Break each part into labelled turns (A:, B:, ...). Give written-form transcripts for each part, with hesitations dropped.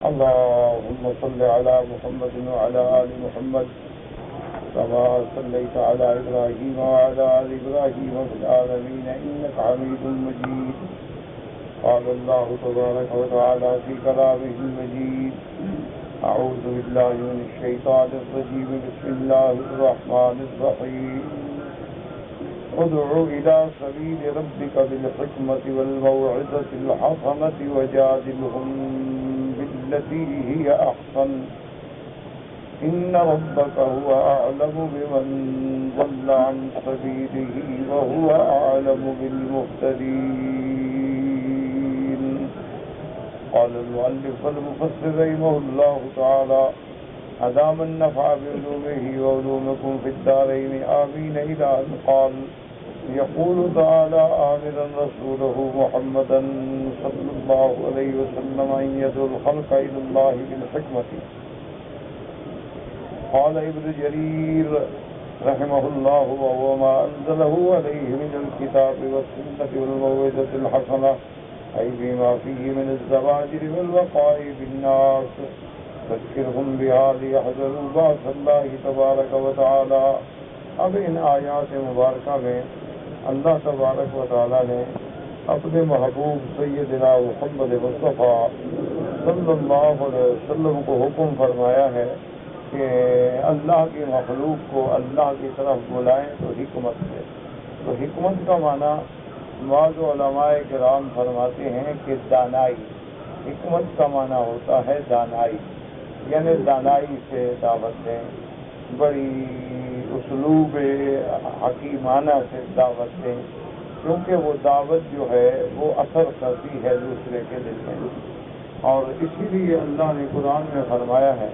A: اللهم صل على محمد وعلى آل محمد كما صليت على إبراهيم وعلى آل إبراهيم في العالمين إنك حميد مجيد. قال الله تبارك وتعالى في كلامه المجيد: أعوذ بالله من الشيطان الرجيم. بسم الله الرحمن الرحيم. ادع إلى سبيل ربك بالحكمة والموعظة الحسنة وجادلهم بالتي هي أحسن إن ربك هو أعلم بمن ضل عن سبيله وهو أعلم بالمهتدين. قال المؤلف والمفسر رحمه الله تعالى: أدام النفع بعلومه وعلومكم في الدارين آمين. إلى أن قال: يقول تعالى آمرا رسوله محمدا صلى الله عليه وسلم أن يدعو الخلق إلى الله بالحكمة. قال ابن جرير رحمه الله: وهو ما أنزله عليه من الكتاب والسنة والموعظة الحسنة، أي بما فيه من الزواجر والوقائع بالناس، ذكرهم بها ليحذروا بأس الله تبارك وتعالى. اب ان آیات مبارکہ میں اللہ تبارک و تعالیٰ نے اپنے محبوب سیدنا محمد مصطفیٰ صلی اللہ علیہ وسلم کو حکم فرمایا ہے کہ اللہ کی مخلوق کو اللہ کی طرف بلائیں تو حکمت سے. تو حکمت کا معنی بعض علماء کرام فرماتے ہیں کہ دانائی. حکمت کا معنی ہوتا ہے دانائی، یعنی دانائی سے دعوت دیں، بڑی اسلوب حکیمانہ سے دعوت دیں، کیونکہ وہ دعوت جو ہے وہ اثر کرتی ہے دوسرے کے دل میں. اور اسی لیے اللہ نے قرآن میں فرمایا ہے: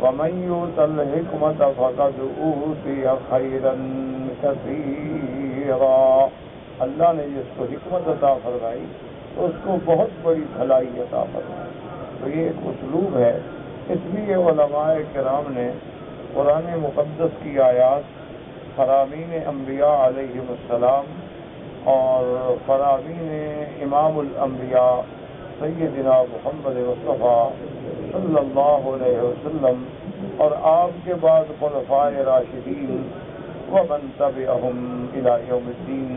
A: وَمَن يُؤْتَ الْحِكْمَةَ فَقَدْ أُوتِيَ خَيْرًا كَثِيرًا. اللہ نے جس کو حکمت عطا فرمائی تو اس کو بہت بڑی بھلائی عطا فرمائی. تو یہ ایک اسلوب ہے. اس لیے علماء کرام نے قرآن مقدس کی آیات فرامین انبیاء علیہم السلام اور فرامین امام الانبیاء سیدنا محمد مصطفیٰ صلی اللہ علیہ وسلم اور آپ کے بعد خلفاء راشدین ومن تبعہم الی یوم الدین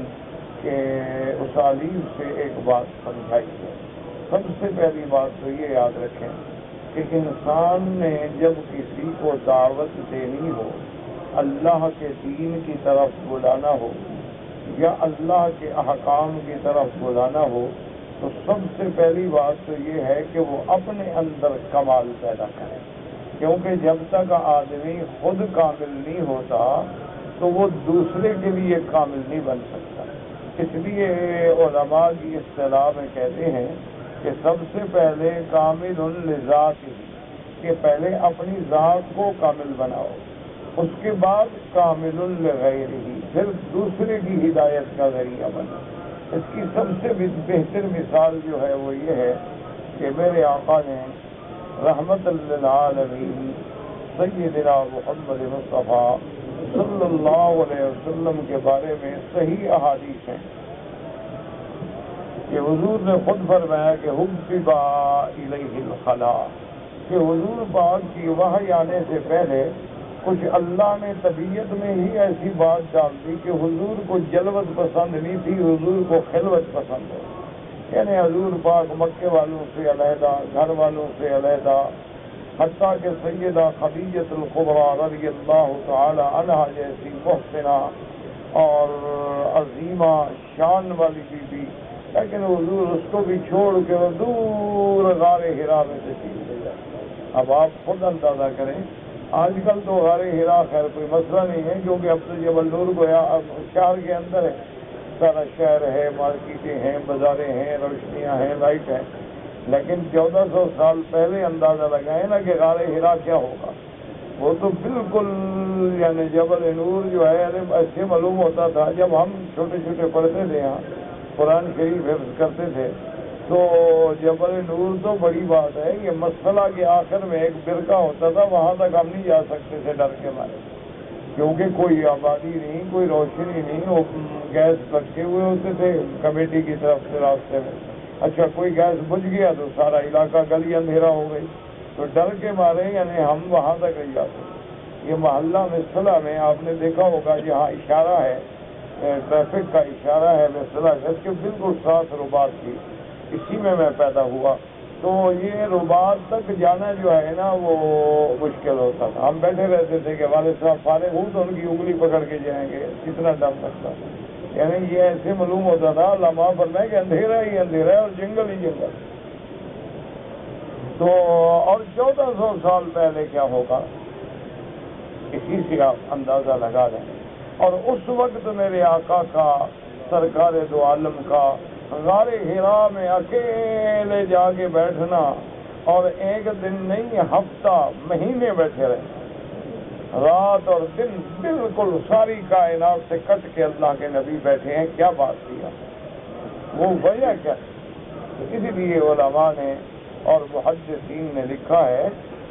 A: کے اسالیب سے ایک بات سمجھائی ہے. سب سے پہلی بات تو یہ یاد رکھیں کہ انسان نے جب کسی کو دعوت دینی ہو، اللہ کے دین کی طرف بلانا ہو یا اللہ کے احکام کی طرف بلانا ہو، تو سب سے پہلی بات تو یہ ہے کہ وہ اپنے اندر کمال پیدا کرے. کیونکہ جب تک آدمی خود کامل نہیں ہوتا تو وہ دوسرے کے لیے کامل نہیں بن سکتا. اس لیے علماء کی اصطلاح میں کہتے ہیں کہ سب سے پہلے کامل لذات ہی، کہ پہلے اپنی ذات کو کامل بناؤ، اس کے بعد کامل لغیر ہی، پھر دوسرے کی ہدایت کا ذریعہ بنو. اس کی سب سے بہتر مثال جو ہے وہ یہ ہے کہ میرے آقا نے رحمت للعالمین سیدنا محمد مصطفیٰ صلی اللہ علیہ وسلم کے بارے میں صحیح احادیث ہیں کہ حضور نے خود فرمایا کہ حبب الیہ الخلا، کہ حضور پاک کی وحی آنے سے پہلے کچھ اللہ نے طبیعت میں ہی ایسی بات ڈال دی کہ حضور کو جلوت پسند نہیں تھی، حضور کو خلوت پسند ہے. یعنی حضور پاک مکے والوں سے علیحدہ، گھر والوں سے علیحدہ، حتیٰ کہ سیدہ خدیجۃ الکبریٰ رضی اللہ تعالی عنہا جیسی محسنہ اور عظیمہ شان والی بی، لیکن حضور اس کو بھی چھوڑ کے وہ دور غار حرا میں تشریف لے جائے. اب آپ خود اندازہ کریں، آج کل تو غار حرا خیر کوئی مسئلہ نہیں ہے، کیونکہ اب تو جبل نور گویا اب شہر کے اندر ہے، سارا شہر ہے، مارکیٹیں ہیں، بازاریں ہیں، روشنیاں ہیں، لائٹ ہے. لیکن 1400 سال پہلے اندازہ لگائے نا کہ غار حرا کیا ہوگا. وہ تو بالکل یعنی جبل نور جو ہے ایسے معلوم ہوتا تھا. جب ہم چھوٹے چھوٹے پڑھتے تھے یہاں قرآن شریف حفظ کرتے تھے تو جبل نور تو بڑی بات ہے. یہ مسئلہ کے آخر میں ایک برقع ہوتا تھا، وہاں تک ہم نہیں جا سکتے تھے ڈر کے مارے، کیونکہ کوئی آبادی نہیں، کوئی روشنی نہیں. وہ گیس رکھے ہوئے ہوتے تھے کمیٹی کی طرف سے راستے میں. اچھا کوئی گیس بجھ گیا تو سارا علاقہ گلی اندھیرا ہو گئی. تو ڈر کے مارے یعنی ہم وہاں تک نہیں جاتے۔ یہ محلہ مصطلح میں آپ نے دیکھا ہوگا جہاں اشارہ ہے، ٹریفک کا اشارہ ہے مصطلح، اس کے بالکل ساتھ رباط کی، اسی میں پیدا ہوا۔ تو یہ رباط تک جانا جو ہے نا وہ مشکل ہوتا تھا۔ ہم بیٹھے رہتے تھے کہ والد صاحب فارغ ہوں تو ان کی انگلی پکڑ کے جائیں گے، کتنا ڈر لگتا تھا۔ یعنی یہ ایسے معلوم ہوتا تھا علماء فرمائے کہ اندھیرا ہی اندھیرا ہے اور جنگل ہی جنگل۔ تو اور 1400 سال پہلے کیا ہوگا اسی سے آپ اندازہ لگا لیں۔ اور اس وقت میرے آقا کا، سرکار دو عالم کا غار حرا میں اکیلے جا کے بیٹھنا، اور ایک دن نہیں ہفتہ مہینے بیٹھے رہے، رات اور دن بالکل ساری کائنات سے کٹ کے اللہ کے نبی بیٹھے ہیں، کیا بات کیا، وہ وجہ کیا ہے؟ اسی لیے علماء نے اور محدثین نے لکھا ہے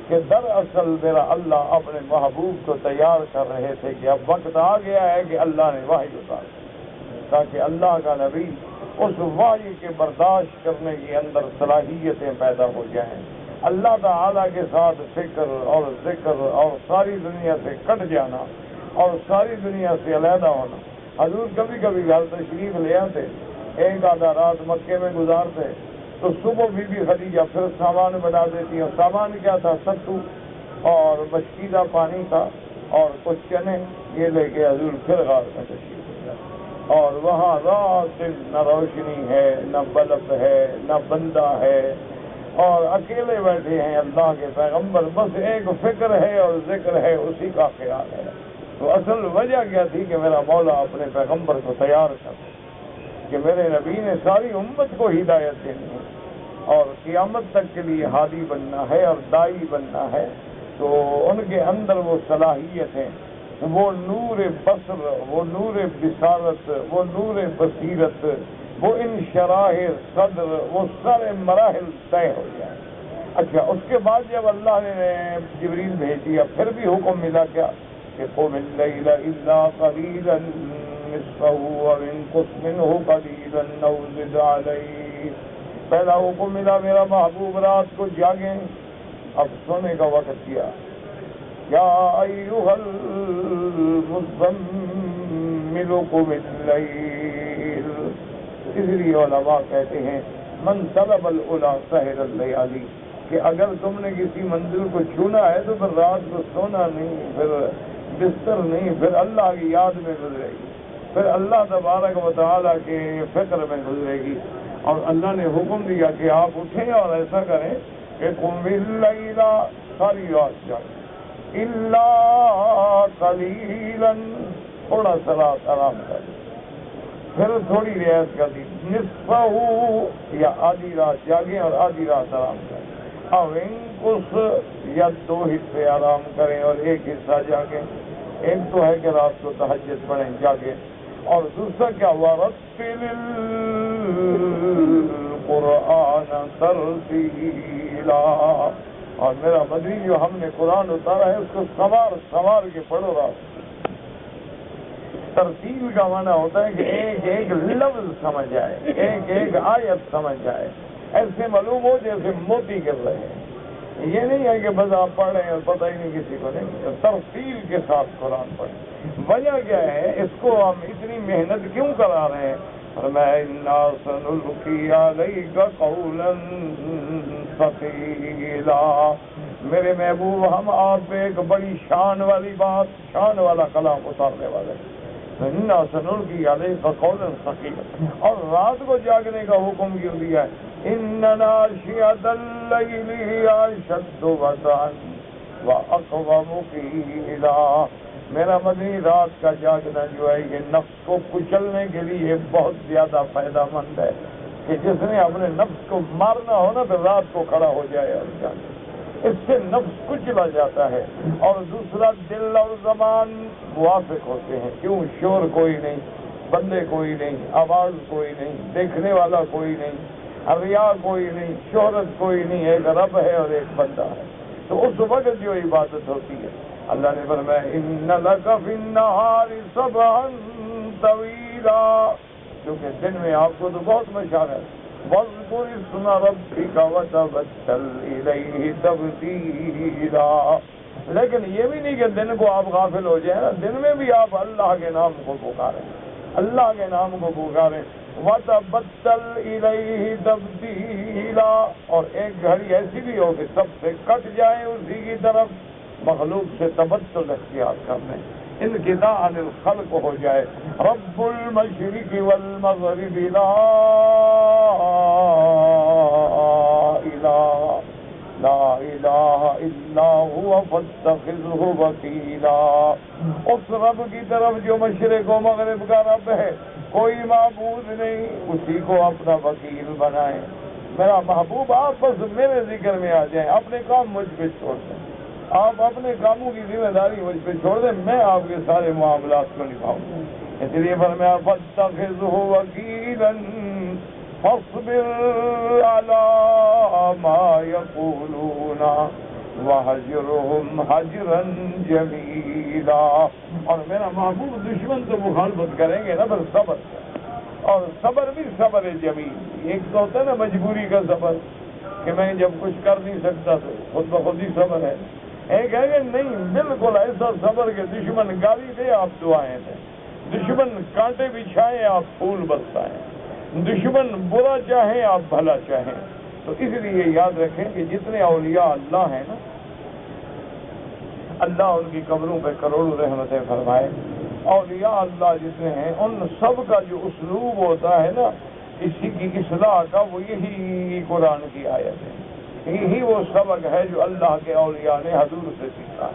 A: کہ دراصل میرا اللہ اپنے محبوب کو تیار کر رہے تھے کہ اب وقت آ گیا ہے کہ اللہ نے وحی اتارا، تاکہ اللہ کا نبی اس وحی کے برداشت کرنے کے اندر صلاحیتیں پیدا ہو جائیں، اللہ تعالیٰ کے ساتھ فکر اور ذکر اور ساری دنیا سے کٹ جانا اور ساری دنیا سے علیحدہ ہونا۔ حضور کبھی کبھی گھر تشریف لے آتے، ایک آدھا رات مکے میں گزارتے، تو صبح بی خدیجہ پھر سامان بنا دیتی، اور سامان کیا تھا؟ ستو اور مشکیزہ پانی تھا اور کچھ چنے، یہ لے کے حضور پھر غار میں تشریف لے جاتے، اور وہاں رات دن نہ روشنی ہے، نہ بلب ہے، نہ بندہ ہے، اور اکیلے بیٹھے ہیں اللہ کے پیغمبر، بس ایک فکر ہے اور ذکر ہے، اسی کا خیال ہے۔ تو اصل وجہ کیا تھی کہ میرا مولا اپنے پیغمبر کو تیار کر کہ میرے نبی نے ساری امت کو ہدایت دینی ہے اور قیامت تک کے لیے ہادی بننا ہے اور دائی بننا ہے، تو ان کے اندر وہ صلاحیتیں، وہ نور بصر، وہ نور بصارت، وہ نور بصیرت، وہ انشراح صدر، وہ سارے مراحل طے ہو جائیں۔ اچھا، اس کے بعد جب اللہ نے جبریل بھیج دیا، پھر بھی حکم ملا کیا کہ قم اللیل الا قلیلا نصفه وانقص منه قلیلا او زد علیہ۔ پہلا حکم ملا میرا محبوب رات کو جاگیں، اب سونے کا وقت کیا، یا ایھا المزمل قم اللیل۔ اس لیے علماء کہتے ہیں من طلب العلا سحر اللیالی، کہ اگر تم نے کسی منزل کو چھونا ہے تو پھر رات کو سونا نہیں، پھر بستر نہیں، پھر اللہ کی یاد میں گزرے گی، پھر اللہ تبارک و تعالیٰ کے فکر میں گزرے گی۔ اور اللہ نے حکم دیا کہ آپ اٹھیں اور ایسا کریں کہ قم اللیل، ساری رات جائیں، الا قلیلا، تھوڑا سا رات آرام کریں، پھر تھوڑی رعایت کر دی، نصفہ یا آدھی رات جاگیں اور آدھی رات آرام کریں، او انقص یا 2 حصے آرام کریں اور 1 حصہ جاگیں۔ ایک تو ہے کہ رات کو تہجد پڑھیں، جاگیں، اور دوسرا کیا، وَرَتِّلِ الْقُرْآنَ تَرْتِيلًا، اور میرا مدنی جو ہم نے قرآن اتارا ہے اس کو سوار کے پڑھو رات۔ ترتیل کا معنی ہوتا ہے کہ ایک ایک لفظ سمجھ آئے، ایک ایک آیت سمجھ آئے، ایسے معلوم ہو جیسے موتی گر رہے ہیں۔ یہ نہیں ہے کہ بس آپ پڑھ رہے ہیں اور پتہ ہی نہیں کسی کو، نہیں، ترتیل کے ساتھ قرآن پڑھیں۔ وجہ کیا ہے، اس کو ہم اتنی محنت کیوں کرا رہے ہیں؟ فرمایا انا سنلقی علیک قولا ثقیلا، میرے محبوب ہم آپ پہ ایک بڑی شان والی بات، شان والا کلام اتارنے والے ہیں۔ انا سنلقی علیک قولا ثقیلا، اور رات کو جاگنے کا حکم کیوں دیا ہے؟ ان ناشئۃ اللیل ہی اشد وطئا واقوم قیلا، میرا مدنی رات کا جاگنا جو ہے یہ نفس کو کچلنے کے لیے بہت زیادہ فائدہ مند ہے، کہ جس نے اپنے نفس کو مارنا ہو نا تو رات کو کھڑا ہو جائے اور جاگے، اس سے نفس کچلا جاتا ہے۔ اور دوسرا، دل اور زبان موافق ہوتے ہیں، کیوں؟ شور کوئی نہیں، بندے کوئی نہیں، آواز کوئی نہیں، دیکھنے والا کوئی نہیں، ریا کوئی نہیں، شہرت کوئی نہیں، ایک رب ہے اور ایک بندہ ہے، تو اس وقت جو عبادت ہوتی ہے۔ اللہ نے فرمایا ان لک فی النہار سبحا طویلا، کیونکہ دن میں آپ کو تو بہت مشغلہ ہے، واذکر اسم ربک وتبتل الیہ تبتیلا. لیکن یہ بھی نہیں کہ دن کو آپ غافل ہو جائیں نا، دن میں بھی آپ اللہ کے نام کو پکاریں، اللہ کے نام کو پکاریں. وتبتل الیہ تبتیلا، اور ایک گھڑی ایسی بھی ہو کہ سب سے کٹ جائے اسی کی طرف، مخلوق سے تبتل اختیار کرنے، انقطاع عن الخلق ہو جائے. رب المشرق والمغرب لا الہ الا هو فاتخذہ وکیلا. اس رب کی طرف جو مشرق و مغرب کا رب ہے، کوئی معبود نہیں، اسی کو اپنا وکیل بنائیں. میرا محبوب آپ بس میرے ذکر میں آ جائیں، اپنے کام مجھ پہ چھوڑ دیں، آپ اپنے کاموں کی ذمہ داری مجھ پہ چھوڑ دیں، میں آپ کے سارے معاملات کو نبھاؤں. اس لیے فرمایا فاتخذہ وکیلا فاصبر علی ما یقولون وہجرہم حجرا جمیلا. اور میرا محبوب دشمن تو مخالفت کریں گے نا، پر صبر کریں، اور صبر بھی صبر جمیل. ایک تو ہوتا ہے نا مجبوری کا صبر کہ میں جب کچھ کر نہیں سکتا تو خود بخود ہی صبر ہے. ایک ہے کہ نہیں، بالکل ایسا صبر کہ دشمن گالی دے آپ دعائیں دیں، دشمن کانٹے بچھائیں آپ پھول برسائیں، دشمن برا چاہیں آپ بھلا چاہیں. تو اس لیے یاد رکھیں کہ جتنے اولیاء اللہ ہیں نا، اللہ ان کی قبروں پہ کروڑوں رحمتیں فرمائے. اولیاء اللہ جتنے ہیں ان سب کا جو اسلوب ہوتا ہے نا کسی کی اصلاح کا، وہ یہی قرآن کی آیت ہے، یہی وہ سبق ہے جو اللہ کے اولیاء نے حضور سے سیکھا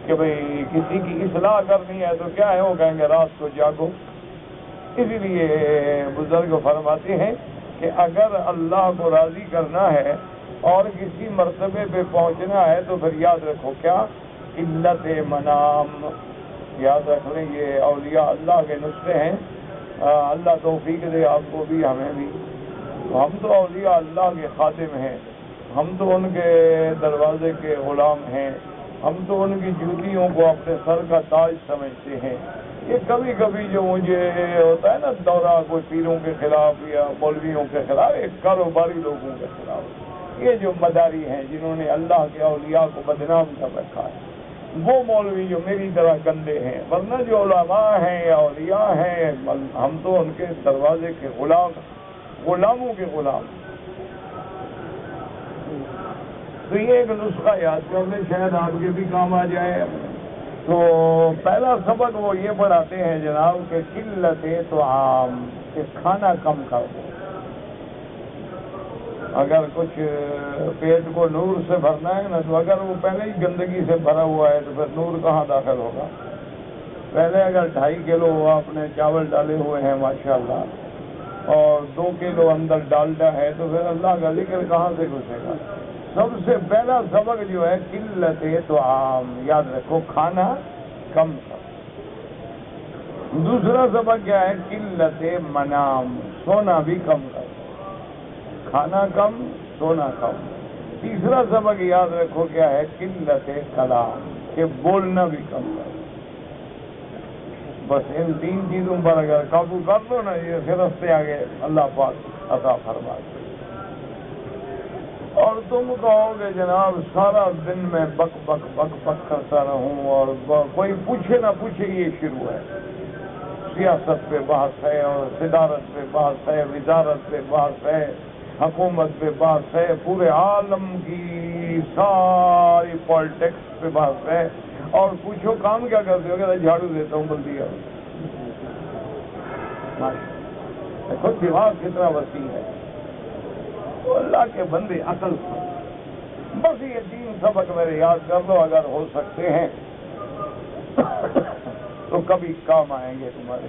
A: کہ بھئی کسی کی اصلاح کرنی ہے تو کیا ہے، وہ کہیں گے رات کو جاگو. اسی لیے بزرگ فرماتے ہیں کہ اگر اللہ کو راضی کرنا ہے اور کسی مرتبے پہ پہنچنا ہے تو پھر یاد رکھو کیا، قلت منام. یاد رکھ لیں یہ اولیاء اللہ کے نسخے ہیں. اللہ توفیق دے آپ کو بھی ہمیں بھی. ہم تو اولیاء اللہ کے خادم ہیں، ہم تو ان کے دروازے کے غلام ہیں، ہم تو ان کی جوتیوں کو اپنے سر کا تاج سمجھتے ہیں. یہ کبھی کبھی جو مجھے ہوتا ہے نا دورہ کوئی پیروں کے خلاف یا مولویوں کے خلاف، ایک کاروباری لوگوں کے خلاف، یہ جو مداری ہیں جنہوں نے اللہ کے اولیاء کو بدنام کر رکھا ہے، وہ مولوی جو میری طرح گندے ہیں. ورنہ جو علماء ہیں یا اولیاء ہیں ہم تو ان کے دروازے کے غلاموں کے غلام. تو یہ ایک نسخہ یاد کر لیں، شاید آپ کے بھی کام آ جائے. تو پہلا سبق وہ یہ پڑھاتے ہیں جناب کہ قلت طعام، کہ کھانا کم کر دو. اگر کچھ پیٹ کو نور سے بھرنا ہے نا، تو اگر وہ پہلے ہی گندگی سے بھرا ہوا ہے تو پھر نور کہاں داخل ہوگا. پہلے اگر 2.5 کلو آپ نے چاول ڈالے ہوئے ہیں ماشاءاللہ، اور 2 کلو اندر ڈالڈا ہے، تو پھر اللہ کا ذکر کہاں سے گھسے گا. سب سے پہلا سبق جو ہے قلت طعام، یاد رکھو کھانا کم کر. دوسرا سبق کیا ہے، قلت منام، سونا بھی کم کر. کھانا کم، سونا کم. تیسرا سبق یاد رکھو کیا ہے، قلت کلام، کہ بولنا بھی کم کر. بس ان 3 چیزوں پر اگر قابو کر لو نا، یہ پھر رستے آگے اللہ پاک عطا فرما دے. اور تم کہو گے جناب سارا دن میں بک بک بک بک کرتا رہوں اور کوئی پوچھے نہ پوچھے، یہ شروع ہے. سیاست پہ بحث ہے، اور صدارت پہ بحث ہے، وزارت پہ بحث ہے، حکومت پہ بحث ہے، پورے عالم کی ساری پالیٹکس پہ بحث ہے. اور پوچھو کام کیا کرتے ہو، کہ جھاڑو دیتا ہوں بلدی. دیکھو دماغ کتنا وسیع ہے. تو اللہ کے بندے عقل سے بس یہ 3 سبق میرے یاد کر لو، اگر ہو سکتے ہیں تو کبھی کام آئیں گے تمہارے.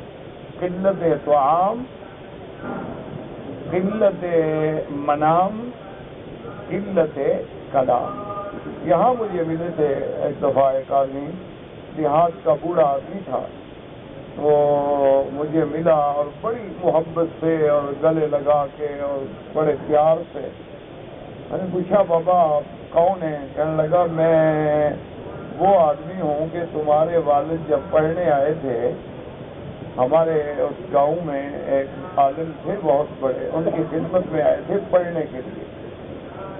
A: قلت طعام، قلت منام، قلت کلام. یہاں مجھے ملے تھے ایک دفعہ ایک آدمی، دیہات کا بوڑھا آدمی تھا. وہ مجھے ملا اور بڑی محبت سے اور گلے لگا کے اور بڑے پیار سے. میں نے پوچھا بابا آپ کون ہیں؟ کہنے لگا میں وہ آدمی ہوں کہ تمہارے والد جب پڑھنے آئے تھے ہمارے اس گاؤں میں ایک عالم تھے بہت بڑے، ان کی خدمت میں آئے تھے پڑھنے کے لیے.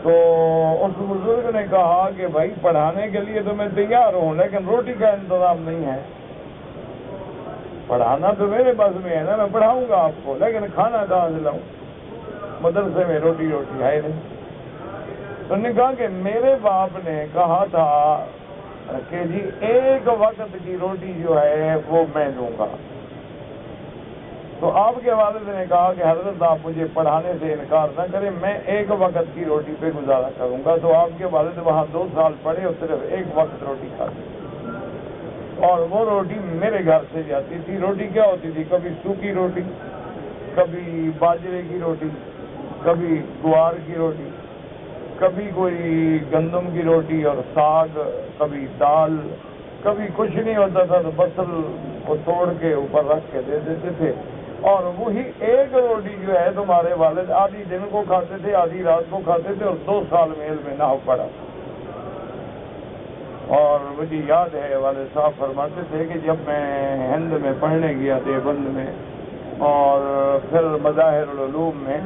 A: تو اس بزرگ نے کہا کہ بھائی پڑھانے کے لیے تو میں تیار ہوں، لیکن روٹی کا انتظام نہیں ہے. پڑھانا تو میرے بس میں ہے نا، میں پڑھاؤں گا آپ کو، لیکن کھانا کہاں سے لاؤں؟ مدرسے میں روٹی ہے نہیں. تو انہوں نے کہا کہ میرے باپ نے کہا تھا کہ جی ایک وقت کی روٹی جو ہے وہ میں دوں گا. تو آپ کے والد نے کہا کہ حضرت آپ مجھے پڑھانے سے انکار نہ کریں، میں ایک وقت کی روٹی پہ گزارا کروں گا. تو آپ کے والد وہاں 2 سال پڑھے اور صرف ایک وقت روٹی کھاتے، اور وہ روٹی میرے گھر سے جاتی تھی. روٹی کیا ہوتی تھی؟ کبھی سوکھی روٹی، کبھی باجرے کی روٹی، کبھی گوار کی روٹی، کبھی کوئی گندم کی روٹی اور ساگ، کبھی دال، کبھی کچھ نہیں ہوتا تھا تو بصل کو توڑ کے اوپر رکھ کے دے دیتے تھے. اور وہی ایک روٹی جو ہے تمہارے والد آدھی دن کو کھاتے تھے، آدھی رات کو کھاتے تھے، اور 2 سال میل میں نہ پڑا. اور مجھے یاد ہے والد صاحب فرماتے تھے کہ جب میں ہند میں پڑھنے گیا دیوبند میں اور پھر مظاہر العلوم میں،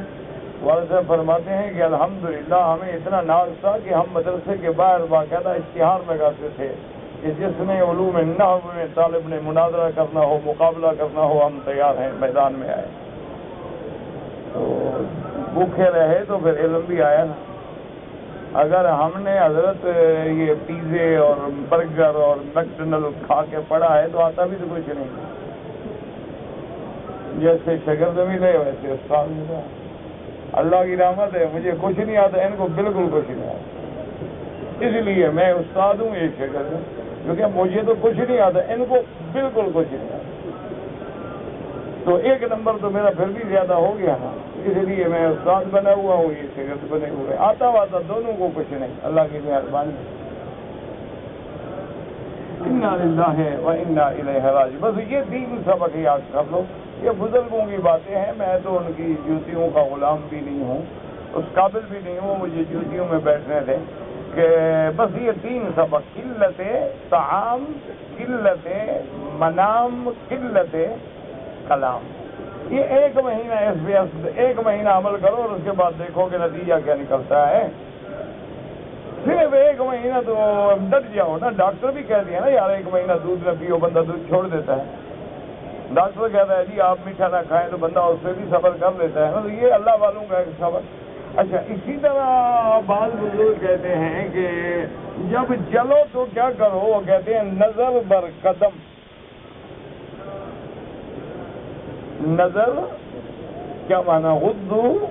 A: والد صاحب فرماتے ہیں کہ الحمدللہ ہمیں اتنا ناز تھا کہ ہم مدرسے کے باہر باقاعدہ اشتہار لگاتے تھے کہ جس میں علوم نحو میں طالب نے مناظرہ کرنا ہو، مقابلہ کرنا ہو، ہم تیار ہیں، میدان میں آئے. تو بھوکے رہے تو پھر علم بھی آیا نا. اگر ہم نے حضرت یہ پیزے اور برگر اور میکڈونل کھا کے پڑا ہے تو آتا بھی تو کچھ نہیں. جیسے شاگرد ملے ویسے استاد ملا. اللہ کی رحمت ہے، مجھے کچھ نہیں آتا، ان کو بالکل کچھ نہیں آتا. اس لیے میں استاد ہوں، یہ شاگرد ہوں، کیونکہ مجھے تو کچھ نہیں آتا، ان کو بالکل کچھ نہیں آتا. تو 1 نمبر تو میرا پھر بھی زیادہ ہو گیا نا. اس لیے میں استاد بنا ہوا ہوں، یہ شاگرد بنے ہوئے. آتا واتا دونوں کو کچھ نہیں، اللہ کی مہربانی. انا للہ و انا الیہ راجعون. بس یہ 3 سبق یاد کر لو. یہ بزرگوں کی باتیں ہیں، میں تو ان کی جوتیوں کا غلام بھی نہیں ہوں، اس قابل بھی نہیں ہوں مجھے جوتیوں میں بیٹھنے دیں. کہ بس یہ 3 سبق: قلت طعام، قلت منام، قلت کلام. یہ 1 مہینہ اس 1 مہینہ عمل کرو اور اس کے بعد دیکھو کہ نتیجہ کیا نکلتا ہے. صرف 1 مہینہ تو ڈٹ جاؤ نا. ڈاکٹر بھی کہتے ہیں نا یار 1 مہینہ دودھ نہ پیو، بندہ دودھ چھوڑ دیتا ہے. ڈاکٹر کہتا ہے جی آپ میٹھا نہ کھائیں تو بندہ اس پہ بھی صبر کر لیتا ہے نا. تو یہ اللہ والوں کا ایک صبر. اچھا، اسی طرح بعض بزرگ کہتے ہیں کہ جب چلو تو کیا کرو، وہ کہتے ہیں نظر بر قدم. نظر کیا معنی؟ غضوا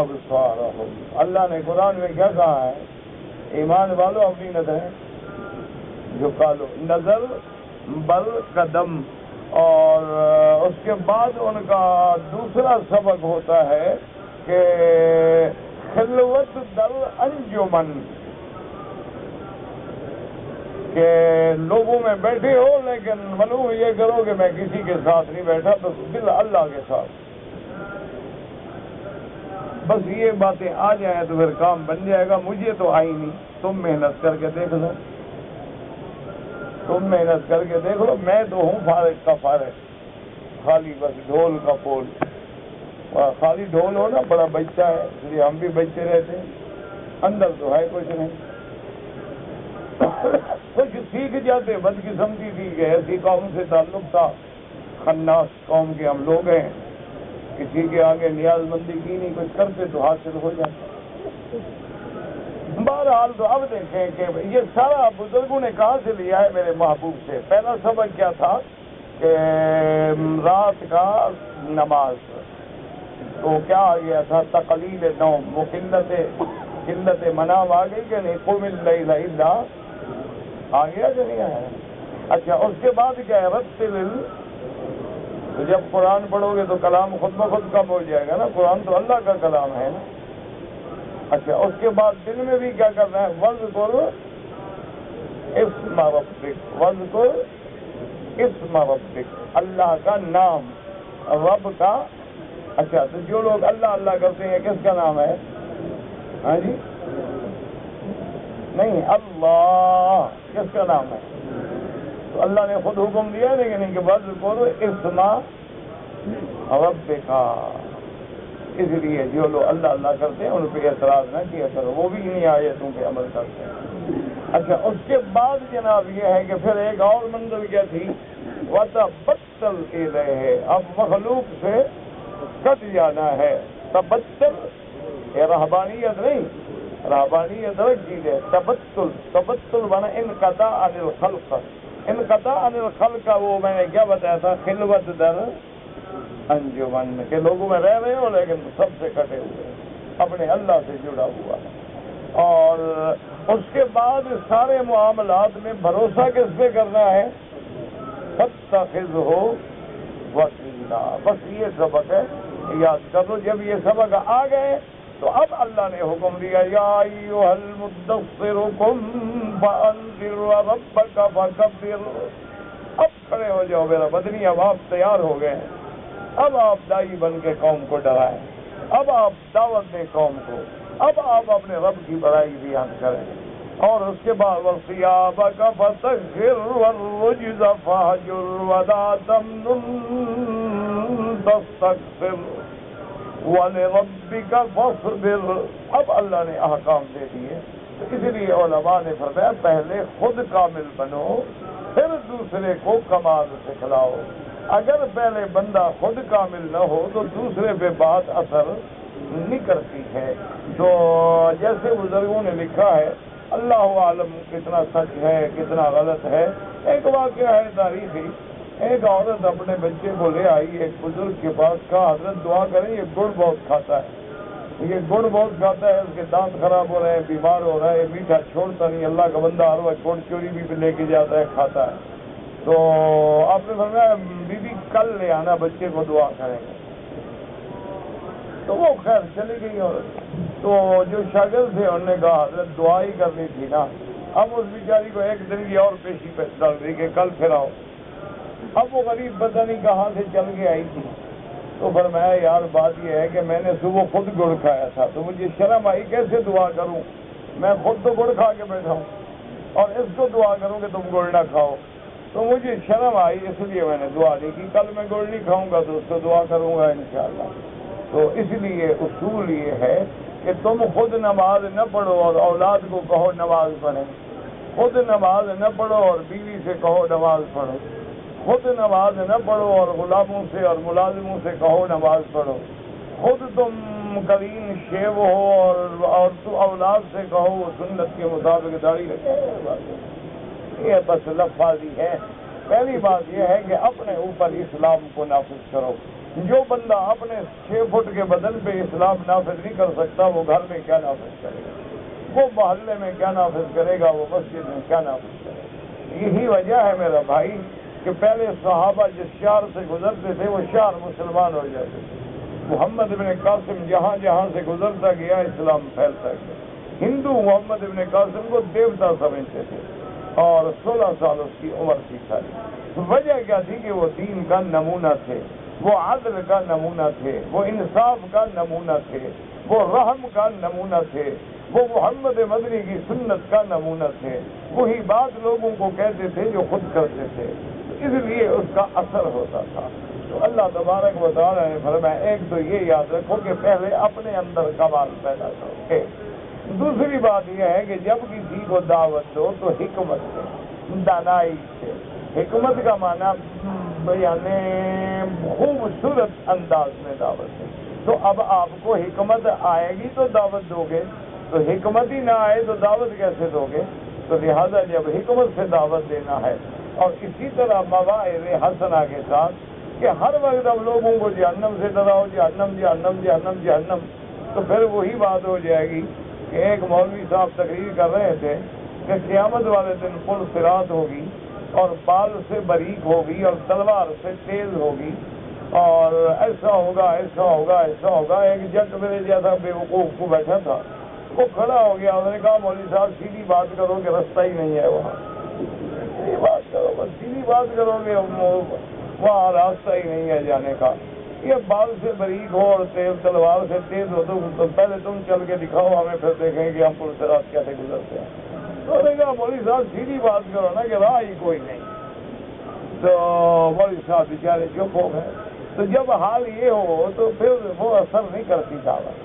A: ابصارہم. اللہ نے قرآن میں کیا کہا ہے؟ ایمان والو اپنی نظریں جھکا لو. نظر بر قدم. اور اس کے بعد ان کا دوسرا سبق ہوتا ہے کہ خلوت در انجمن، کہ لوگوں میں بیٹھے ہو لیکن معلوم یہ کرو کہ میں کسی کے ساتھ نہیں بیٹھا، بس دل اللہ کے ساتھ. بس یہ باتیں آ جائیں تو پھر کام بن جائے گا. مجھے تو آئی نہیں، تم محنت کر کے دیکھ لو، تم محنت کر کے دیکھ لو. میں تو ہوں فارغ کا فارغ، خالی بس ڈھول کا پول. خالی ڈھول ہو نا، بڑا بچہ ہے، اس لیے ہم بھی بچتے رہتے ہیں، اندر تو ہے کچھ نہیں. کچھ سیکھ جاتے. بدقسمتی تھی کہ ایسی قوم سے تعلق تھا، خناس قوم کے ہم لوگ ہیں، کسی کے آگے نیاز مندی کی نہیں، کچھ کرتے تو حاصل ہو جاتا. بہرحال تو اب دیکھیں کہ یہ سارا بزرگوں نے کہاں سے لیا ہے؟ میرے محبوب سے. پہلا سبق کیا تھا کہ رات کا نماز، تو کیا آ گیا تھا؟ تقلیل نوم. وہ قلت منام آ گئی کہ نہیں؟ قم اللیل الا، آ گیا کہ نہیں آیا؟ اچھا، اس کے بعد کیا ہے؟ رتل. تو جب قرآن پڑھو گے تو کلام خود بخود کم ہو جائے گا نا، قرآن تو اللہ کا کلام ہے نا. اچھا، اس کے بعد دل میں بھی کیا کرنا ہے؟ وذکر اسم ربک. وذکر اسم ربک، اللہ کا نام، رب کا. اچھا، تو جو لوگ اللہ اللہ کرتے ہیں کس کا نام ہے؟ ہاں جی، نہیں، اللہ کس کا نام ہے؟ تو تو اللہ نے خود حکم دیا لیکن کہ بس کرو اسما ربکا، اس لیے جو لوگ اللہ اللہ کرتے ہیں ان پہ اعتراض نہ کیا کرو، وہ بھی انہیں آیتوں پہ عمل کرتے ہیں۔ اچھا اس کے بعد جناب یہ ہے کہ پھر ایک اور منزل کیا تھی، وَتَبَتَّلْ إِلَيْهِ، اب مخلوق سے کٹ جانا ہے۔ تبتل یہ رہبانیت نہیں، رہبانیت الگ چیز ہے، تبتل بنا انقطاع عن الخلق، انقطاع عن الخلق کا وہ میں نے کیا بتایا تھا، خلوت در انجمن، کے لوگوں میں رہ رہے ہو لیکن سب سے کٹے ہوئے، اپنے اللہ سے جڑا ہوا ہے۔ اور اس کے بعد سارے معاملات میں بھروسہ کس پہ کرنا ہے، فَاتَّخِذْهُ وَكِيلًا، بس یہ سبق ہے، یاد کر لو۔ جب یہ سبق آ گئے تو اب اللہ نے حکم دیا، یا ایھا المدثر قم فانذر وربک فکبر، اب کھڑے ہو جاؤ میرا بدنی، اب آپ تیار ہو گئے ہیں، اب آپ دائی بن کے قوم کو ڈرائیں، اب آپ دعوت دیں قوم کو، اب آپ اپنے رب کی بڑائی بیان کریں۔ اور اس کے بعد وَثِيَابَكَ فَطَهِّرْ وَالرُّجْزَ فَاهْجُرْ وَلَا تَمْنُن تَسْتَكْثِرْ وَلِرَبِّكَ فَاصْبِرْ، اب اللہ نے احکام دے دیے۔ تو اس لیے علماء نے فرمایا پہلے خود کامل بنو پھر دوسرے کو کمال سکھلاؤ۔ اگر پہلے بندہ خود کامل نہ ہو تو دوسرے پہ بات اثر نہیں کرتی ہے۔ تو جیسے بزرگوں نے لکھا ہے، اللہ عالم کتنا سچ ہے کتنا غلط ہے، ایک واقعہ ہے تاریخی، ایک عورت اپنے بچے کو لے آئی ایک بزرگ کے پاس، کہا حضرت دعا کریں یہ گڑ بہت کھاتا ہے، یہ گڑ بہت کھاتا ہے، اس کے دانت خراب ہو رہے ہیں، بیمار ہو رہا ہے، میٹھا چھوڑتا نہیں، اللہ کا بندہ ہر وقت گڑ چوری بھی لے کے جاتا ہے، کھاتا ہے۔ تو آپ نے فرمایا بی بی کل لے آنا، بچے کو دعا کریں گے۔ تو وہ خیر چلی گئی، اور تو جو شاگرد تھے انہوں نے کہا حضرت دعا ہی کرنی تھی نا، اب اس بیچاری کو ایک دن کی اور پیشی پہ ڈال دی کہ کل پھر آؤ۔ اب وہ غریب پتہ نہیں کہاں سے چل کے آئی تھی، تو فرمایا یار بات یہ ہے کہ میں نے صبح خود گڑ کھایا تھا تو مجھے شرم آئی، کیسے دعا کروں، میں خود تو گڑ کھا کے بیٹھا ہوں اور اس کو دعا کروں کہ تم گڑ نہ کھاؤ، تو مجھے شرم آئی اس لیے میں نے دعا نہیں کی، کل میں گڑ نہیں کھاؤں گا تو اس کو دعا کروں گا انشاءاللہ۔ تو اس لیے اصول یہ ہے کہ تم خود نماز نہ پڑھو اور اولاد کو کہو نماز پڑھیں، خود نماز نہ پڑھو اور بیوی سے کہو نماز پڑھو، خود نماز نہ پڑھو اور غلاموں سے اور ملازموں سے کہو نماز پڑھو، خود تم کلین شیو ہو اور تو اولاد سے کہو وہ سنت کے مطابق داڑھی رکھے، یہ بس لفظی ہے۔ پہلی بات یہ ہے کہ اپنے اوپر اسلام کو نافذ کرو۔ جو بندہ اپنے 6 فٹ کے بدن پہ اسلام نافذ نہیں کر سکتا وہ گھر میں کیا نافذ کرے گا، وہ محلے میں کیا نافذ کرے گا، وہ مسجد میں کیا نافذ کرے گا۔ یہی وجہ ہے میرا بھائی کہ پہلے صحابہ جس شہر سے گزرتے تھے وہ شہر مسلمان ہو جاتے تھے۔ محمد ابن قاسم جہاں جہاں سے گزرتا گیا اسلام پھیلتا گیا۔ ہندو محمد ابن قاسم کو دیوتا سمجھتے تھے اور 16 سال اس کی عمر تھی ساری۔ وجہ کیا تھی کہ وہ دین کا نمونہ تھے، وہ عدل کا نمونہ تھے، وہ انصاف کا نمونہ تھے، وہ رحم کا نمونہ تھے، وہ محمد مدنی کی سنت کا نمونہ تھے، وہی بات لوگوں کو کہتے تھے جو خود کرتے تھے، اس لیے اس کا اثر ہوتا تھا۔ تو اللہ تبارک و تعالیٰ نے فرمایا ایک تو یہ یاد رکھو کہ پہلے اپنے اندر کمال پیدا کرو۔ دوسری بات یہ ہے کہ جب کسی کو دعوت دو تو حکمت سے، دانائی سے، حکمت کا معنی یعنی خوبصورت انداز میں دعوت ہے۔ تو اب آپ کو حکمت آئے گی تو دعوت دو گے، تو حکمت ہی نہ آئے تو دعوت کیسے دو گے؟ تو لہذا جب حکمت سے دعوت دینا ہے اور اسی طرح مواعظ حسنہ کے ساتھ کہ ہر وقت اب لوگوں کو جہنم سے ڈراؤ، جہنم جہنم جہنم جہنم، تو پھر وہی بات ہو جائے گی کہ ایک مولوی صاحب تقریر کر رہے تھے کہ قیامت والے دن پل صراط ہوگی اور بال سے باریک ہوگی اور تلوار سے تیز ہوگی اور ایسا ہوگا ایسا ہوگا ایسا ہوگا۔ ایک جٹ میرے جیسا بے وقوف کو بیٹھا تھا، وہ کھڑا ہو گیا، انہوں نے کہا مولوی صاحب سیدھی بات کرو کہ رستہ ہی نہیں ہے وہاں، سیدھی بات کرو، بس سیدھی بات کرو کہ وہاں راستہ ہی نہیں ہے جانے کا۔ یہ بال سے باریک ہو اور تلوار سے تیز ہو تو پہلے تم چل کے دکھاؤ ہمیں، پھر دیکھیں کہ ہم پل صراط کیسے گزرتے ہیں۔ تو نے کہا مولوی صاحب سیدھی بات کرو نا کہ راہ ہی کوئی نہیں، تو مولوی صاحب بیچارے چپ ہو گئے. تو جب حال یہ ہو تو پھر وہ اثر نہیں کرتی دعوت.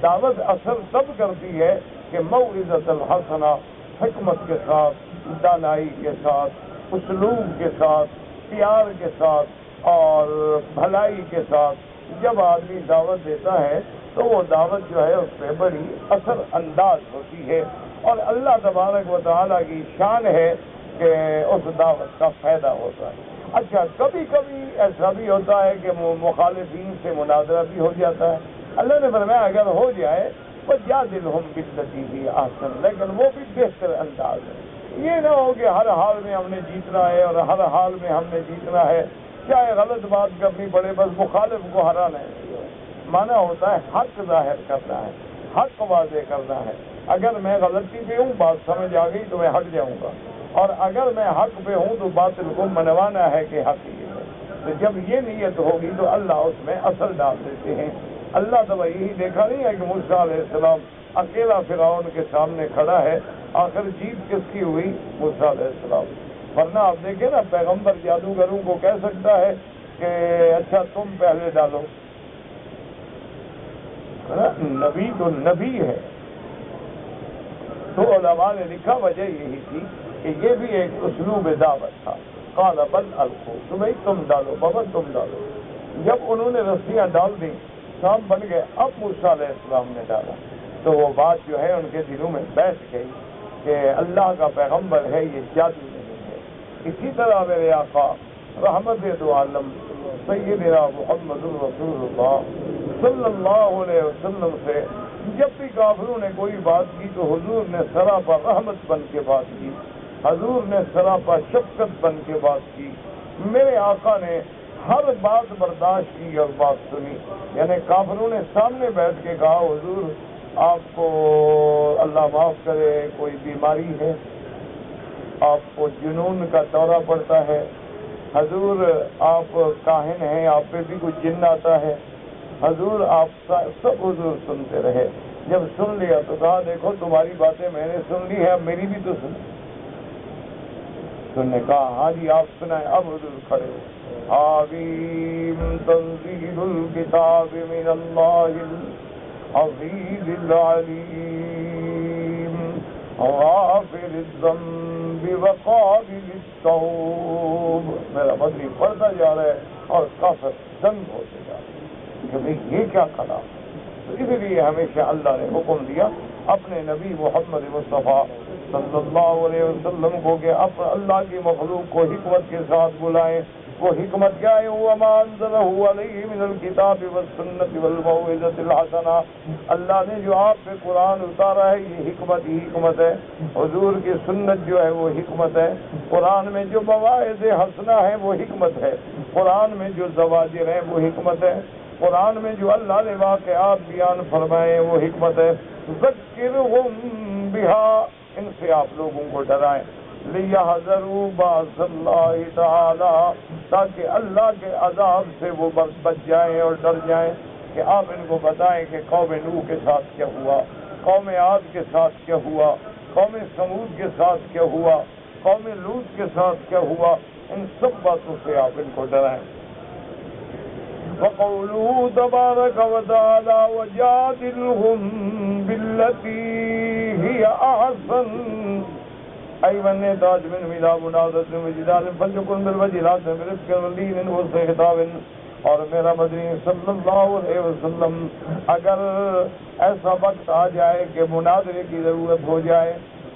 A: دعوت اثر تب کرتی ہے کہ موعظۃ الحسنہ، حکمت کے ساتھ، دانائی کے ساتھ، اسلوب کے ساتھ، پیار کے ساتھ اور بھلائی کے ساتھ جب آدمی دعوت دیتا ہے تو وہ دعوت جو ہے اس پہ بڑی اثر انداز ہوتی ہے، اور اللہ تبارک و تعالیٰ کی شان ہے کہ اس دعوت کا فائدہ ہوتا ہے. اچھا، کبھی کبھی ایسا بھی ہوتا ہے کہ مخالفین سے مناظرہ بھی ہو جاتا ہے. اللہ نے فرمایا اگر ہو جائے وَجَادِلْهُمْ بِالَّتِي هِيَ أَحْسَنُ، لیکن وہ بھی بہتر انداز ہے. یہ نہ ہو کہ ہر حال میں ہم نے جیتنا ہے اور ہر حال میں ہم نے جیتنا ہے، چاہے غلط بات کرنی پڑے بس مخالف کو ہرانا ہے. مانا ہوتا ہے حق ظاہر کرنا ہے، حق واضح کرنا ہے. اگر میں غلطی پہ ہوں، بات سمجھ آ گئی تو میں ہٹ جاؤں گا، اور اگر میں حق پہ ہوں تو باطل کو منوانا ہے کہ حق یہ ہے. تو جب یہ نیت ہوگی تو اللہ اس میں اثر ڈال دیتے ہیں. اللہ تو یہی دیکھا نہیں ہے کہ موسیٰ علیہ السلام اکیلا فرعون کے سامنے کھڑا ہے، آخر جیت کس کی ہوئی؟ موسیٰ علیہ السلام. ورنہ آپ دیکھیں نا، پیغمبر جادوگروں کو کہہ سکتا ہے کہ اچھا تم پہلے ڈالو، نبی تو نبی ہے. تو علماء نے لکھا وجہ یہی تھی کہ یہ بھی ایک اسلوب دعوت تھا. قال بل القوا، تو بھائی تم ڈالو بابا تم ڈالو. جب انہوں نے رسیاں ڈال دیں، شام بن گئے. اب موسیٰ علیہ السلام نے ڈالا تو وہ بات جو ہے ان کے دلوں میں بیٹھ گئی کہ اللہ کا پیغمبر ہے، یہ جادو نہیں ہے. اسی طرح میرے آقا رحمت دو عالم سیدنا محمد رسول اللہ صلی اللہ علیہ وسلم سے جب بھی کافروں نے کوئی بات کی تو حضور نے سراپا رحمت بن کے بات کی، حضور نے سراپا شفقت بن کے بات کی. میرے آقا نے ہر بات برداشت کی اور بات سنی. یعنی کافروں نے سامنے بیٹھ کے کہا حضور آپ کو اللہ معاف کرے کوئی بیماری ہے، آپ کو جنون کا دورہ پڑتا ہے، حضور آپ کاہن ہیں، آپ پہ بھی کچھ جن آتا ہے، حضور آپ سب حضور سنتے رہے. جب سن لیا تو کہا دیکھو تمہاری باتیں میں نے سن لی ہے، اب میری بھی تو سن. تو نے کہا ہاں جی آپ سنائیں. اب حضور کھڑے ہو. حامیم تنزیل الکتاب من اللہ العزیز العلیم غافر الذنب وقابل التوب. میرا مدنی پڑھتا جا رہا ہے اور کافر دنگ ہوتے جا رہے ہیں کہ بھئی یہ کیا کلام. تو اس لیے ہمیشہ اللہ نے حکم دیا اپنے نبی محمد مصطفیٰ صلی اللہ علیہ وسلم کو کہ اللہ کی مخلوق کو حکمت کے ساتھ بلائیں. وہ حکمت کیا ہے؟ وَمَا أَنزَلَهُ عَلَيْهِ مِنَ الْكِتَابِ وَالسُّنَّةِ وَالْمَوْعِظَةِ الْحَسَنَةِ. اللہ نے جو آپ پہ قرآن اتارا ہے یہ حکمت ہی حکمت ہے. حضور کی سنت جو ہے وہ حکمت ہے. قرآن میں جو مواعظ حسنہ ہیں وہ حکمت ہے. قرآن میں جو زواجر ہیں وہ حکمت ہے. قرآن میں جو اللہ نے واقعات بیان فرمائے وہ حکمت ہے. ذکرہم بہا، ان سے آپ لوگوں کو ڈرائیں. لیحذروا باس اللہ تعالی، تاکہ اللہ کے عذاب سے وہ بچ جائیں اور ڈر جائیں. کہ آپ ان کو بتائیں کہ قوم نوح کے ساتھ کیا ہوا، قوم عاد کے ساتھ کیا ہوا، قوم سمود کے ساتھ کیا ہوا، قوم لوط کے ساتھ کیا ہوا. ان سب باتوں سے آپ ان کو ڈرائیں. وَقَوْلُهُ تَبَارَكَ وَتَعَالَى وَجَادِلْهُمْ بِالَّتِي هِيَ أَحْسَنُ أَيْمَنْ تَاجْ مِنْ مِلَا مُنَاظَةٍ وَجِدَالٍ فَلْيَكُنْ بِالْوَجِلَاتِ بِرِفْقٍ وَلِينٍ وَحُسْنِ خِطَابٍ. اور میرا مدنی صلی اللہ علیہ وسلم اگر ایسا وقت آ جائے کہ مناظرے کی ضرورت ہو جائے،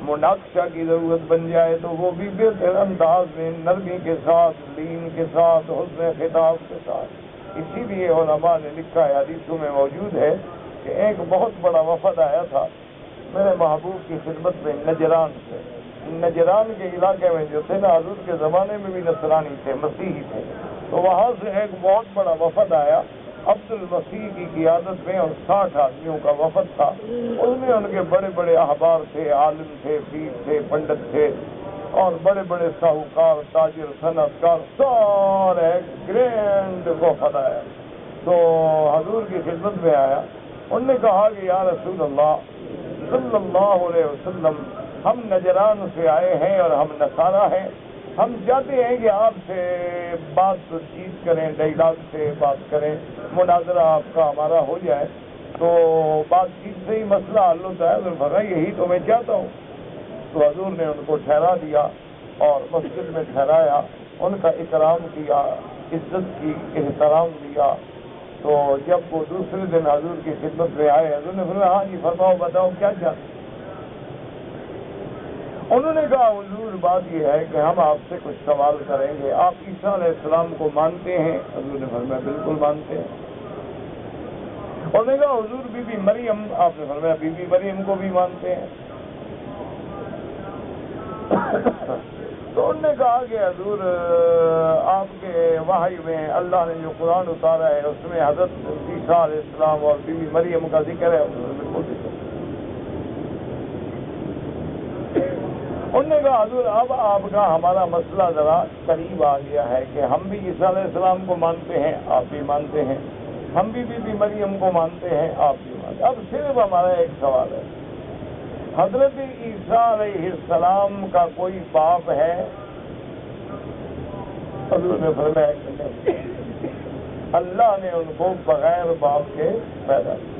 A: مناقشہ کی ضرورت بن جائے تو وہ بھی بہتر انداز میں نرمی کے ساتھ، لین کے ساتھ، حسن خطاب کے ساتھ. اسی لیے علماء نے لکھا ہے، حدیثوں میں موجود ہے کہ ایک بہت بڑا وفد آیا تھا میرے محبوب کی خدمت میں نجران سے. نجران کے علاقے میں جو تھے نا، حضور کے زمانے میں بھی نصرانی تھے، مسیحی تھے. تو وہاں سے ایک بہت بڑا وفد آیا عبد المسیح کی قیادت میں، اور 60 آدمیوں کا وفد تھا. اس میں ان کے بڑے بڑے احبار تھے، عالم تھے، پیر تھے، پنڈت تھے، اور بڑے بڑے ساہوکار، تاجر، صنعت کار، سارے گرینڈ وفد آیا. تو حضور کی خدمت میں آیا. انہوں نے کہا کہ یا رسول اللہ صلی اللہ علیہ وسلم، ہم نجران سے آئے ہیں اور ہم نصارہ ہیں، ہم چاہتے ہیں کہ آپ سے بات چیت کریں، ڈائلاگ سے بات کریں، مناظرہ آپ کا ہمارا ہو جائے تو بات چیت سے ہی مسئلہ حل ہوتا ہے۔ حضور فرمایا یہی تو میں چاہتا ہوں۔ تو حضور نے ان کو ٹھہرا دیا اور مسجد میں ٹھہرایا، ان کا اکرام کیا، عزت کی، احترام دیا۔ تو جب وہ دوسرے دن حضور کی خدمت میں آئے، حضور نے فرمایا ہاں جی فرماؤ، بتاؤ کیا چاہتے؟ انہوں نے کہا حضور بات یہ ہے کہ ہم آپ سے کچھ سوال کریں گے، آپ عیسیٰ علیہ السلام کو مانتے ہیں؟ حضور نے فرمایا بالکل مانتے ہیں۔ انہوں نے کہا حضور بی بی مریم؟ آپ نے فرمایا بی بی مریم کو بھی مانتے ہیں۔ تو انہوں نے کہا کہ حضور آپ کے وحی میں اللہ نے جو قرآن اتارا ہے اس میں حضرت عیسیٰ علیہ السلام اور بی بی مریم کا ذکر ہے؟ بالکل ذکر۔ انہوں نے کہا حضور اب آپ کا ہمارا مسئلہ ذرا قریب آ گیا ہے کہ ہم بھی عیسیٰ علیہ السلام کو مانتے ہیں، آپ بھی مانتے ہیں، ہم بھی بی بی مریم کو مانتے ہیں، آپ بھی مانتے ہیں۔ اب صرف ہمارا ایک سوال ہے، حضرت عیسیٰ علیہ السلام کا کوئی باپ ہے؟ حضور نے فرمایا کہ نہیں، اللہ نے ان کو بغیر باپ کے پیدا کیا۔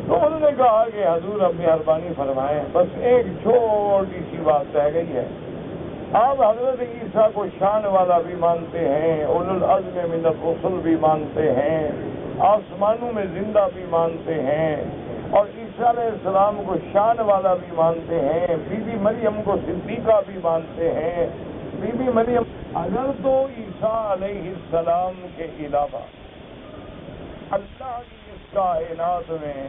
A: تو انہوں نے کہا کہ حضور اب مہربانی فرمائیں، بس ایک چھوٹی سی بات رہ گئی ہے، آپ حضرت عیسیٰ کو شان والا بھی مانتے ہیں، اولو العزم من الرسل بھی مانتے ہیں، آسمانوں میں زندہ بھی مانتے ہیں، اور عیسیٰ علیہ السلام کو شان والا بھی مانتے ہیں، بی بی مریم کو صدیقہ بھی مانتے ہیں۔ بی بی مریم اگر تو عیسیٰ علیہ السلام کے علاوہ اللہ کی اس کائنات میں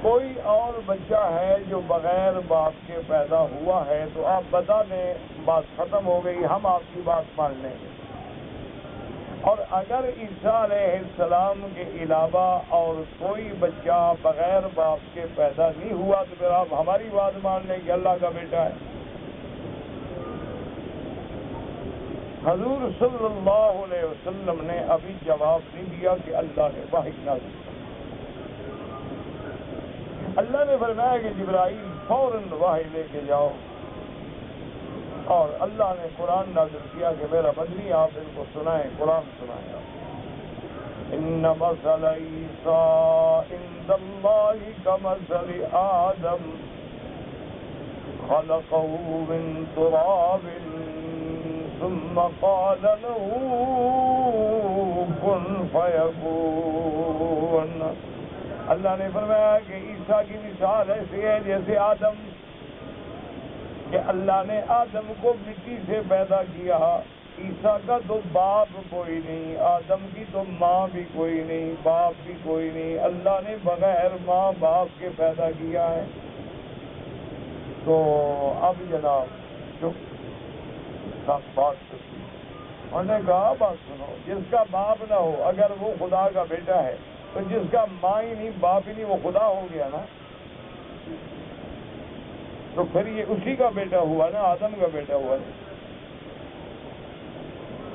A: کوئی اور بچہ ہے جو بغیر باپ کے پیدا ہوا ہے تو آپ بتا دیں، بات ختم ہو گئی، ہم آپ کی بات مان لیں گے۔ اور اگر عیسیٰ علیہ السلام کے علاوہ اور کوئی بچہ بغیر باپ کے پیدا نہیں ہوا تو پھر آپ ہماری بات مان لیں کہ اللہ کا بیٹا ہے۔ حضور صلی اللہ علیہ وسلم نے ابھی جواب نہیں دیا کہ اللہ نے وحی نازل کیا۔ اللہ نے فرمایا کہ جبرائیل فوراً وحی لے کے جاؤ، اور اللہ نے قرآن نازل کیا کہ میرا مدنی آپ ان کو سنائیں، قرآن سنائیں آپ۔ ان مثل عیسیٰ عند اللہ کمثل آدم خلقہ من تراب ثم قال له كن فيكون۔ اللہ نے فرمایا کہ عیسیٰ کی مثال ایسی ہے جیسے آدم، کہ اللہ نے آدم کو مٹی سے پیدا کیا۔ عیسیٰ کا تو باپ کوئی نہیں، آدم کی تو ماں بھی کوئی نہیں، باپ بھی کوئی نہیں، اللہ نے بغیر ماں باپ کے پیدا کیا ہے۔ تو اب جناب چپ بات کرتی، انہوں نے کہا بات سنو، جس کا باپ نہ ہو اگر وہ خدا کا بیٹا ہے تو جس کا ماں ہی نہیں باپ ہی نہیں وہ خدا ہو گیا نا، تو پھر یہ اسی کا بیٹا ہوا نا، آدم کا بیٹا ہوا نا۔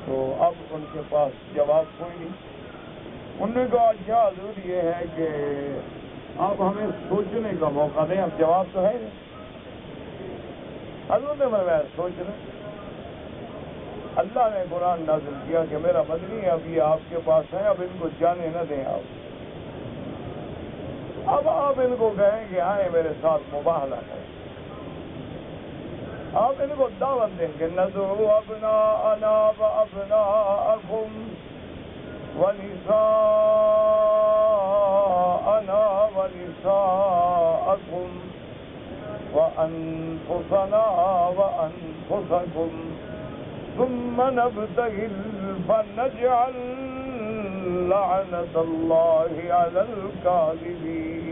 A: تو اب ان کے پاس جواب کوئی نہیں۔ انہوں نے کہا اچھا حضور یہ ہے کہ آپ ہمیں سوچنے کا موقع دیں، اب جواب تو ہے نہیں۔ حضور نے فرمایا سوچ لیں۔ اللہ نے قرآن نازل کیا کہ میرا مدنی اب یہ آپ کے پاس ہے، اب ان کو جانے نہ دیں آپ۔ اب آپ ان کو کہیں کہ آئیں میرے ساتھ مباہلہ کریں، آپ ان کو دعوت دیں کہ ندعو ابناءنا وابناءکم ونساءنا ونساءکم وانفسنا وانفسکم ثم نبتهل فنجعل لعنت اللہ علی الکاذبین۔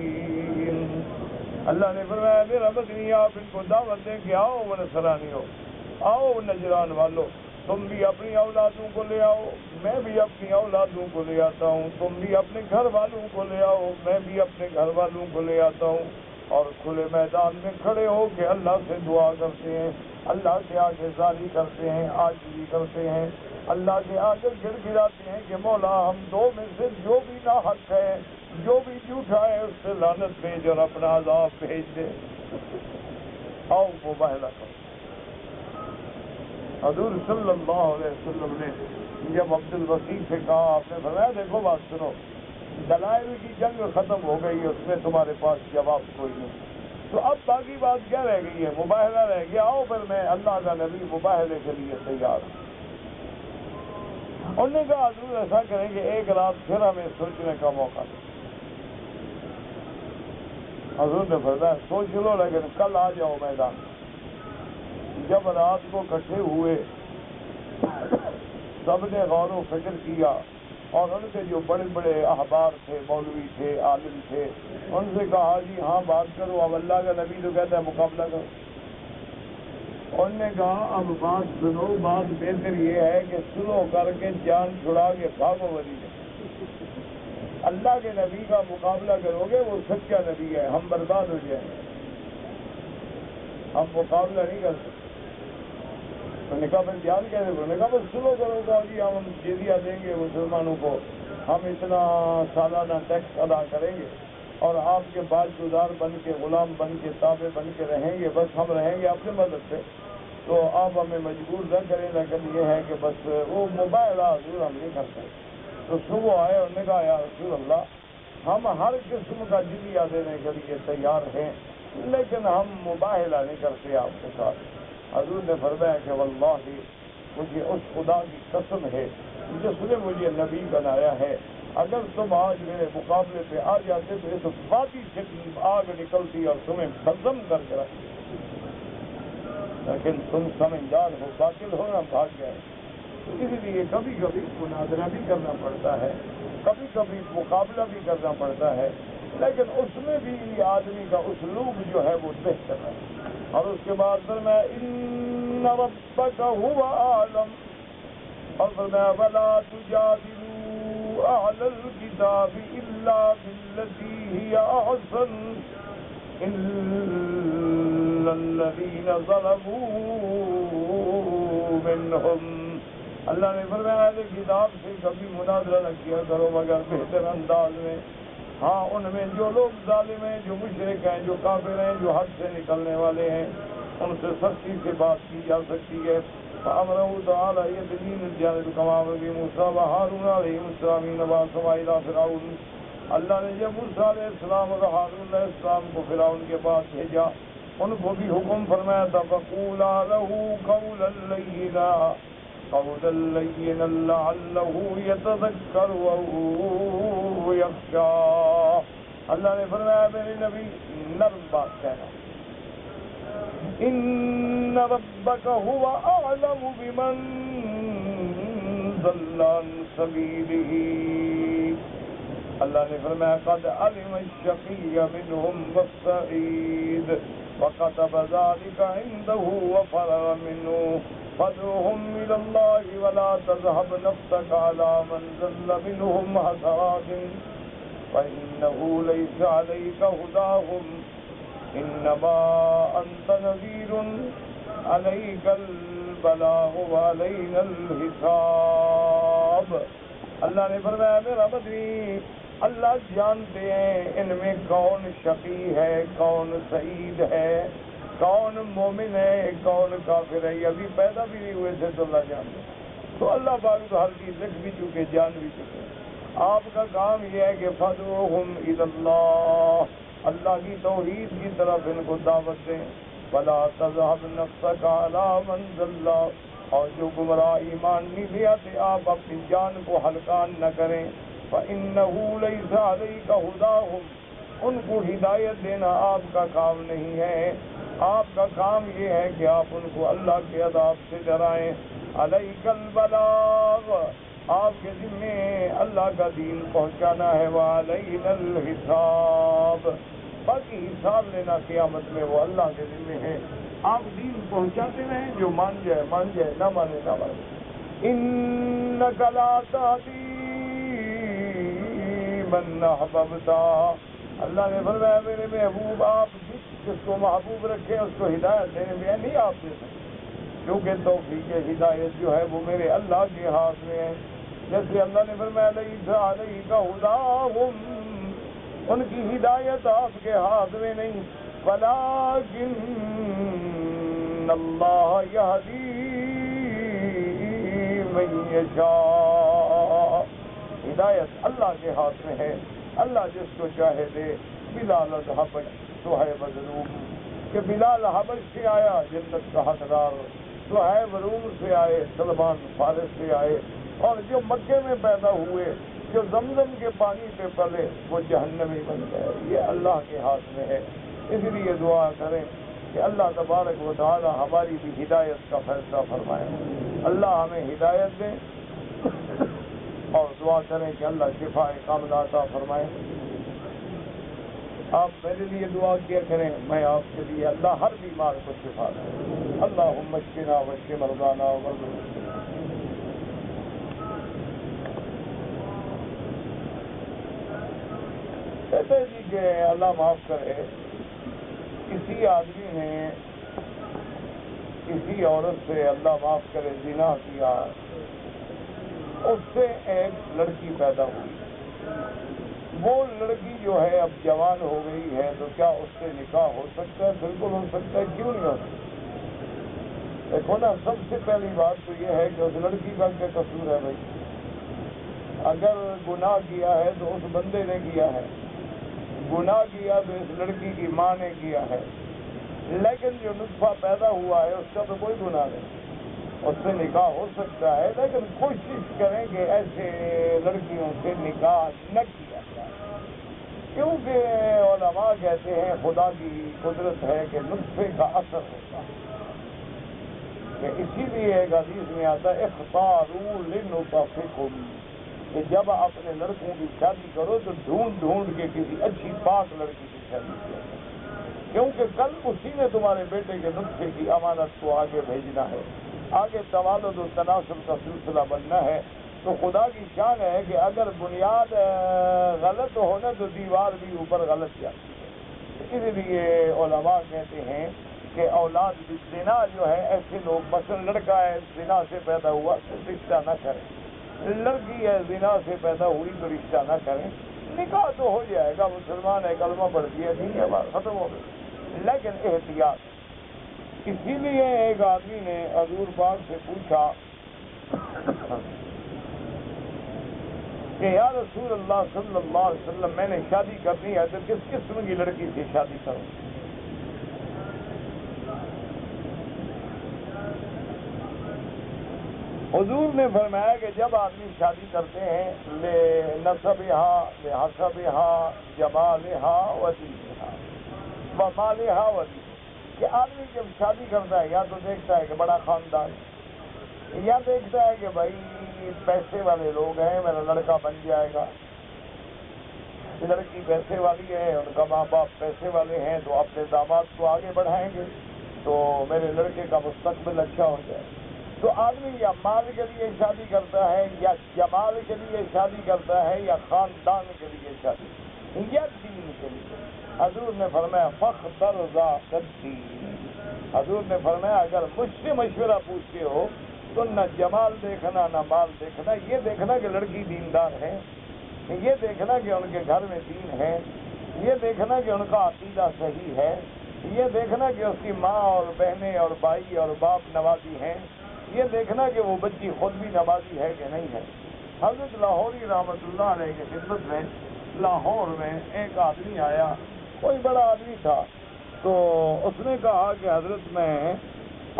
A: اللہ نے فرمایا میرا مدنی آپ ان کو دعوت دیں کہ آؤ وہ نصرانی ہو، آؤ نجران والو، تم بھی اپنی اولادوں کو لے آؤ، میں بھی اپنی اولادوں کو لے آتا ہوں، تم بھی اپنے گھر والوں کو لے آؤ، میں بھی اپنے گھر والوں کو لے آتا ہوں، اور کھلے میدان میں کھڑے ہو کے اللہ سے دعا کرتے ہیں، اللہ کے آگے ذالی کرتے ہیں، عاجزی کرتے ہیں، اللہ کے آگے گر گراتے ہیں کہ مولا ہم دو میں سے جو بھی ناحق ہے، جو بھی جھوٹا ہے اس سے لعنت بھیج اور اپنا عذاب بھیج دے۔ آؤ مباہلہ کرو۔ حضور صلی اللہ علیہ وسلم نے جب عبد الوسیع سے کہا، آپ نے فرمایا دیکھو بات سنو، دلائل کی جنگ ختم ہو گئی، اس میں تمہارے پاس جواب کوئی نہیں، تو اب باقی بات کیا رہ گئی ہے؟ مباہلہ رہ گیا، آؤ پھر میں اللہ کا نبی مباہلے کے لیے تیار ہوں۔ انہوں نے کہا حضور ایسا کریں کہ ایک رات پھر ہمیں سوچنے کا موقع دیں۔ حضور نے فرمایا سوچ لو لیکن کل آ جاؤ میدان۔ جب رات کو اکٹھے ہوئے سب نے غور و فکر کیا، اور ان کے جو بڑے بڑے احبار تھے، مولوی تھے، عالم تھے، ان سے کہا جی ہاں بات کرو، اب اللہ کا نبی تو کہتا ہے مقابلہ کرو۔ انہوں نے کہا اب بات سنو، بات بہتر یہ ہے کہ سلو کر کے جان چھڑا کے بھاگو مدینے۔ اللہ کے نبی کا مقابلہ کرو گے، وہ سچا نبی ہے، ہم برباد ہو جائیں گے، ہم مقابلہ نہیں کر سکتے۔ تو نے کہا پھر جان کیسے؟ انہوں نے کہا بس سلو کرو گا جی ہم جزیہ دیں گے مسلمانوں کو، ہم اتنا سالانہ ٹیکس ادا کریں گے اور آپ کے باج گزار بن کے، غلام بن کے، تابع بن کے رہیں گے، بس ہم رہیں گے اپنے مدد سے، تو آپ ہمیں مجبور نہ کریں، لیکن یہ ہے کہ بس وہ مباہلہ حضور ہم نہیں کرتے۔ تو صبح آئے، انہوں نے کہا یا رسول اللہ ہم ہر قسم کا جزیہ دینے کے لیے تیار ہیں، لیکن ہم مباہلہ نہیں کرتے آپ کے ساتھ۔ حضور نے فرمایا کہ واللہ مجھے اس خدا کی قسم ہے جس نے مجھے نبی بنایا ہے، اگر تم آج میرے مقابلے پہ آ جاتے تو اس وادی سے آگ نکلتی اور تمہیں بزم کر کے رکھتی، لیکن تم سمجھدار ہو، باطل ہو نہ بھاگ گئے۔ تو اس لیے کبھی کبھی مناظرہ بھی کرنا پڑتا ہے، کبھی کبھی مقابلہ بھی کرنا پڑتا ہے، لیکن اس میں بھی آدمی کا اسلوب جو ہے وہ بہتر ہے۔ اور اس کے بعد فرمایا ان ربک هو اعلم، اور فرمایا ولا تجادلوا اهل الكتاب الا بالتي هي احسن الا الذين ظلموا منهم۔ اللہ نے فرمایا اہل کتاب سے کبھی مناظرہ نہ کیا کرو مگر بہتر انداز میں، ہاں ان میں جو لوگ ظالم ہیں، جو مشرک ہیں، جو کافر ہیں، جو حد سے نکلنے والے ہیں، ان سے سختی سے بات کی جا سکتی ہے۔ فَأَمْرَهُ تَعَالَى يَدْلِينَ الْجَانِبِ كَمَا أَمَرَ بِهِ مُوسَىٰ وَهَارُونَ عَلَيْهِمُ السَّلَامُ حِينَ بَعَثَهُمَا إِلَىٰ فِرْعَوْنَ۔ اللہ نے جب موسیٰ علیہ السلام اور ہارون علیہ السلام کو فرعون کے پاس بھیجا، ان کو بھی حکم فرمایا تھا فَقُولَا لَهُ قَوْلًا لَّيِّنًا قَوْلًا لَّيِّنًا لَّعَلَّهُ يَتَذَكَّرُ أَوْ يَخْشَىٰ۔ اللہ نے فرمایا میرے نبی نرم بات کہنا، ان ربک هو اعلم بمن ضل عن سبیلہ۔ اللہ نے فرمایا قد علم الشقی منهم والسعید وكتب ذلك عنده وفرغ منه فادعهم الى الله ولا تذهب نفسك على من ضل منهم حسرات فانه ليس عليك هداهم انما انت نذیر علیک البلاغ وعلینا الحساب۔ اللہ نے فرمایا میرا مدنی اللہ جانتے ہیں ان میں کون شقی ہے، کون سعید ہے، کون مومن ہے، کون کافر ہے، یہ ابھی پیدا بھی نہیں ہوئے تھے تو اللہ جانتے ہیں۔ تو اللہ پاک تو ہر چیز لکھ بھی چکے، جان بھی چکے۔ آپ کا کام یہ ہے کہ فادعوہم الی اللہ، اللہ کی توحید کی طرف ان کو دعوت دیں۔ ولا تذهب نفسك على من ضل، اور جو گمراہ ایمان نہیں لے آتے آپ اپنی جان کو ہلکان نہ کریں۔ فإنه ليس عليك هداهم، ان کو ہدایت دینا آپ کا کام نہیں ہے، آپ کا کام یہ ہے کہ آپ ان کو اللہ کے عذاب سے ڈرائیں۔ علیک البلاغ، آپ کے ذمے اللہ کا دین پہنچانا ہے، وعلینا الحساب، باقی حساب لینا قیامت میں وہ اللہ کے ذمے ہے۔ آپ دین پہنچاتے رہیں، جو مان جائے مان جائے، نہ مانے نہ مانے۔ انک لا تہدی من احببت، اللہ نے فرمایا میرے محبوب آپ جس کو محبوب رکھے اس کو ہدایت دینے میں نہیں آپ دے سکتے، کیونکہ توفیق ہدایت جو ہے وہ میرے اللہ کے ہاتھ میں ہے۔ جیسے اللہ نے فرمایا لیس علیک ھداھم ان کی ہدایت آپ کے ہاتھ میں نہیں، ولیکن اللہ یہدی من یشاء، ہدایت اللہ کے ہاتھ میں ہے، اللہ جس کو چاہے دے۔ بلال الحبش صہیب روم، کہ بلال حبش سے آیا جنت کا حقدار، صہیب روم سے آئے، سلمان فارس سے آئے، اور جو مکے میں پیدا ہوئے، جو زمزم کے پانی پہ پلے، وہ جہنمی بن گئے۔ یہ اللہ کے ہاتھ میں ہے۔ اس لیے دعا کریں کہ اللہ تبارک و تعالی ہماری بھی ہدایت کا فیصلہ فرمائے، اللہ ہمیں ہدایت دیں، اور دعا کریں کہ اللہ شفا کاملہ عطا فرمائے۔ آپ میرے لیے دعا کیا کریں، میں آپ کے لیے، اللہ ہر بیمار کو شفا دے۔ اللہم اشفنا واشف مرضانا ومرضى کہتے جی کہ اللہ معاف کرے، کسی آدمی نے کسی عورت سے، اللہ معاف کرے، زنا کیا، اس سے ایک لڑکی پیدا ہوئی، وہ لڑکی جو ہے اب جوان ہو گئی ہے، تو کیا اس سے نکاح ہو سکتا ہے؟ بالکل ہو سکتا ہے، کیوں نہیں ہو سکتا؟ دیکھو نا، سب سے پہلی بات تو یہ ہے کہ اس لڑکی کا کیا قصور ہے بھائی؟ اگر گناہ کیا ہے تو اس بندے نے کیا ہے، گناہ کیا تو اس لڑکی کی ماں نے کیا ہے، لیکن جو نطفہ پیدا ہوا ہے اس کا تو کوئی گناہ نہیں، اس سے نکاح ہو سکتا ہے، لیکن کوشش کریں کہ ایسے لڑکیوں سے نکاح نہ کیا جائے، کیونکہ علماء کہتے ہیں خدا کی قدرت ہے کہ نطفے کا اثر ہوتا ہے، کہ اسی لیے ایک حدیث میں آتا ہے اختاروا لنطفکم، کہ جب اپنے لڑکوں کی شادی کرو تو ڈھونڈ ڈھونڈ کے کسی اچھی پاک لڑکی کی شادی کرو، کیونکہ کل اسی نے تمہارے بیٹے کے نطفے کی امانت کو آگے بھیجنا ہے، آگے توالد و تناسل کا سلسلہ بننا ہے۔ تو خدا کی شان ہے کہ اگر بنیاد غلط ہو نا تو دیوار بھی اوپر غلط جاتی ہے، اس لیے علماء کہتے ہیں کہ اولاد زنا جو ہے، ایسے لوگ، مثلا لڑکا ہے زنا سے پیدا ہوا تو رشتہ نہ کریں، لڑکی ہے زنا سے پیدا ہوئی تو رشتہ نہ کریں، نکاح تو ہو جائے گا، مسلمان ہے، کلمہ پڑھ دیا، ٹھیک ہے، بات ختم ہو گئی، لیکن احتیاط۔ اسی لیے ایک آدمی نے حضور پاک سے پوچھا کہ یا رسول اللہ صلی اللہ علیہ وسلم، میں نے شادی کرنی ہے تو کس قسم کی لڑکی سے شادی کروں؟ حضور نے فرمایا کہ جب آدمی شادی کرتے ہیں لنسبہا لحسبہا جمالہا ودینہا ومالہا ودینہا، کہ آدمی جب شادی کرتا ہے یا تو دیکھتا ہے کہ بڑا خاندان، یا دیکھتا ہے کہ بھائی پیسے والے لوگ ہیں، میرا لڑکا بن جائے گا، لڑکی پیسے والی ہے، ان کا ماں باپ پیسے والے ہیں، تو اپنے داماد کو آگے بڑھائیں گے تو میرے لڑکے کا مستقبل اچھا ہو جائے۔ تو آدمی یا مال کے لیے شادی کرتا ہے، یا جمال کے لیے شادی کرتا ہے، یا خاندان کے لیے شادی، یا دین کے لیے۔ حضور نے فرمایا فاختر ذات الدین، حضور نے فرمایا اگر مجھ سے مشورہ پوچھتے ہو تو نہ جمال دیکھنا نہ مال دیکھنا، یہ دیکھنا کہ لڑکی دیندار ہے، یہ دیکھنا کہ ان کے گھر میں دین ہے، یہ دیکھنا کہ ان کا عقیدہ صحیح ہے، یہ دیکھنا کہ اس کی ماں اور بہنیں اور بھائی اور باپ نمازی ہیں، یہ دیکھنا کہ وہ بچی خود بھی نمازی ہے کہ نہیں ہے۔ حضرت لاہوری رحمۃ اللہ علیہ کی خدمت میں لاہور میں ایک آدمی آیا، کوئی بڑا آدمی تھا، تو اس نے کہا کہ حضرت میں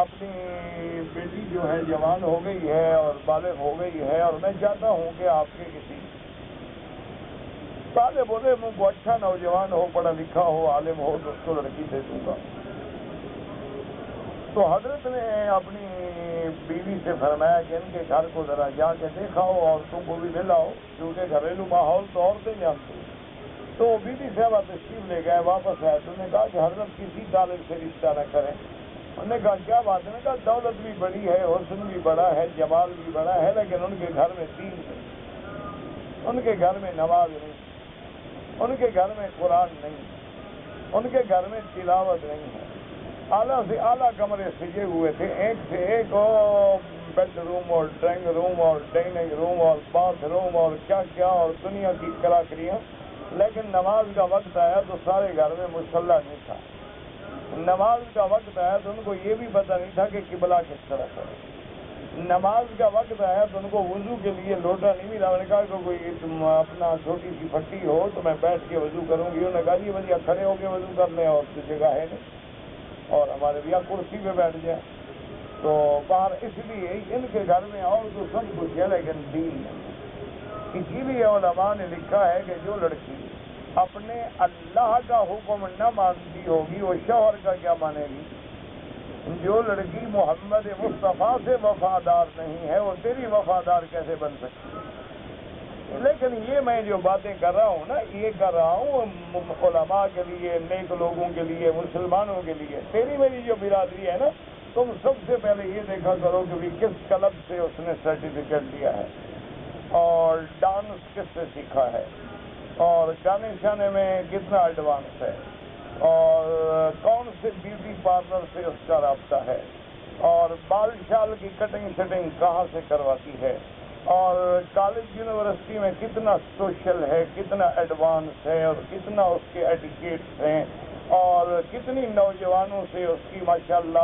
A: اپنی بیٹی جو ہے جوان ہو گئی ہے اور بالغ ہو گئی ہے، اور میں چاہتا ہوں کہ آپ کے کسی طالب علم کو، اچھا نوجوان ہو، پڑھا لکھا ہو، عالم ہو، تو اس کو لڑکی دے دوں گا۔ تو حضرت نے اپنی بیوی سے فرمایا کہ ان کے گھر کو ذرا جا کے دیکھاؤ، عورتوں کو بھی لے لاؤ، کیونکہ گھریلو ماحول تو عورتیں جانتی ہیں۔ تو بیوی صاحبہ تشریف لے گئے، واپس آئے تو نے کہا کہ حضرت کسی طالب سے رشتہ نہ کریں۔ انہوں نے کہا کیا بات ہے؟ نے کہا دولت بھی بڑی ہے، حسن بھی بڑا ہے، جمال بھی بڑا ہے، لیکن ان کے گھر میں دین نہیں، ان کے گھر میں نماز نہیں، ان کے گھر میں قرآن نہیں، ان کے گھر میں تلاوت نہیں ہے، اعلیٰ سے اعلیٰ کمرے سجے ہوئے تھے، ایک سے ایک بیڈ روم اور ڈرائنگ روم اور ڈائننگ روم اور باتھ روم اور کیا کیا اور دنیا کی کلاکریاں، لیکن نماز کا وقت آیا تو سارے گھر میں مصلی نہیں تھا. نماز کا وقت آیا تو ان کو یہ بھی پتہ نہیں تھا کہ قبلہ کس طرف ہے. نماز کا وقت آیا تو ان کو وضو کے لیے لوٹا نہیں ملا. انہوں نے کہا کہ کوئی تم اپنا چھوٹی سی پھٹی ہو تو میں بیٹھ کے وضو کروں گی. انہوں نے کہا یہ بھیا کھڑے ہو کے وضو کر لیں اور تو جگہ ہے نہیں اور ہمارے بھیا کرسی پہ بیٹھ جائیں. تو باہر اس لیے ان کے گھر میں اور تو سب کچھ ہے لیکن دین نہیں. اسی لیے علماء نے لکھا ہے کہ جو لڑکی اپنے اللہ کا حکم نہ مانتی ہوگی وہ شوہر کا کیا مانے گی. جو لڑکی محمد مصطفیٰ سے وفادار نہیں ہے وہ تیری وفادار کیسے بن سکتی ہے. لیکن یہ میں جو باتیں کر رہا ہوں نا یہ کر رہا ہوں علماء کے لیے, نیک لوگوں کے لیے, مسلمانوں کے لیے. تیری میری جو برادری ہے نا تم سب سے پہلے یہ دیکھا کرو کہ کس کلب سے اس نے سرٹیفکیٹ لیا ہے اور ڈانس کس سے سیکھا ہے اور گانے شانے میں کتنا ایڈوانس ہے اور کون سے بیوٹی پارلر سے اس کا رابطہ ہے اور بال شال کی کٹنگ شٹنگ کہاں سے کرواتی ہے اور کالج یونیورسٹی میں کتنا سوشل ہے, کتنا ایڈوانس ہے اور کتنا اس کے ایٹیکیٹس ہیں اور کتنی نوجوانوں سے اس کی ماشاءاللہ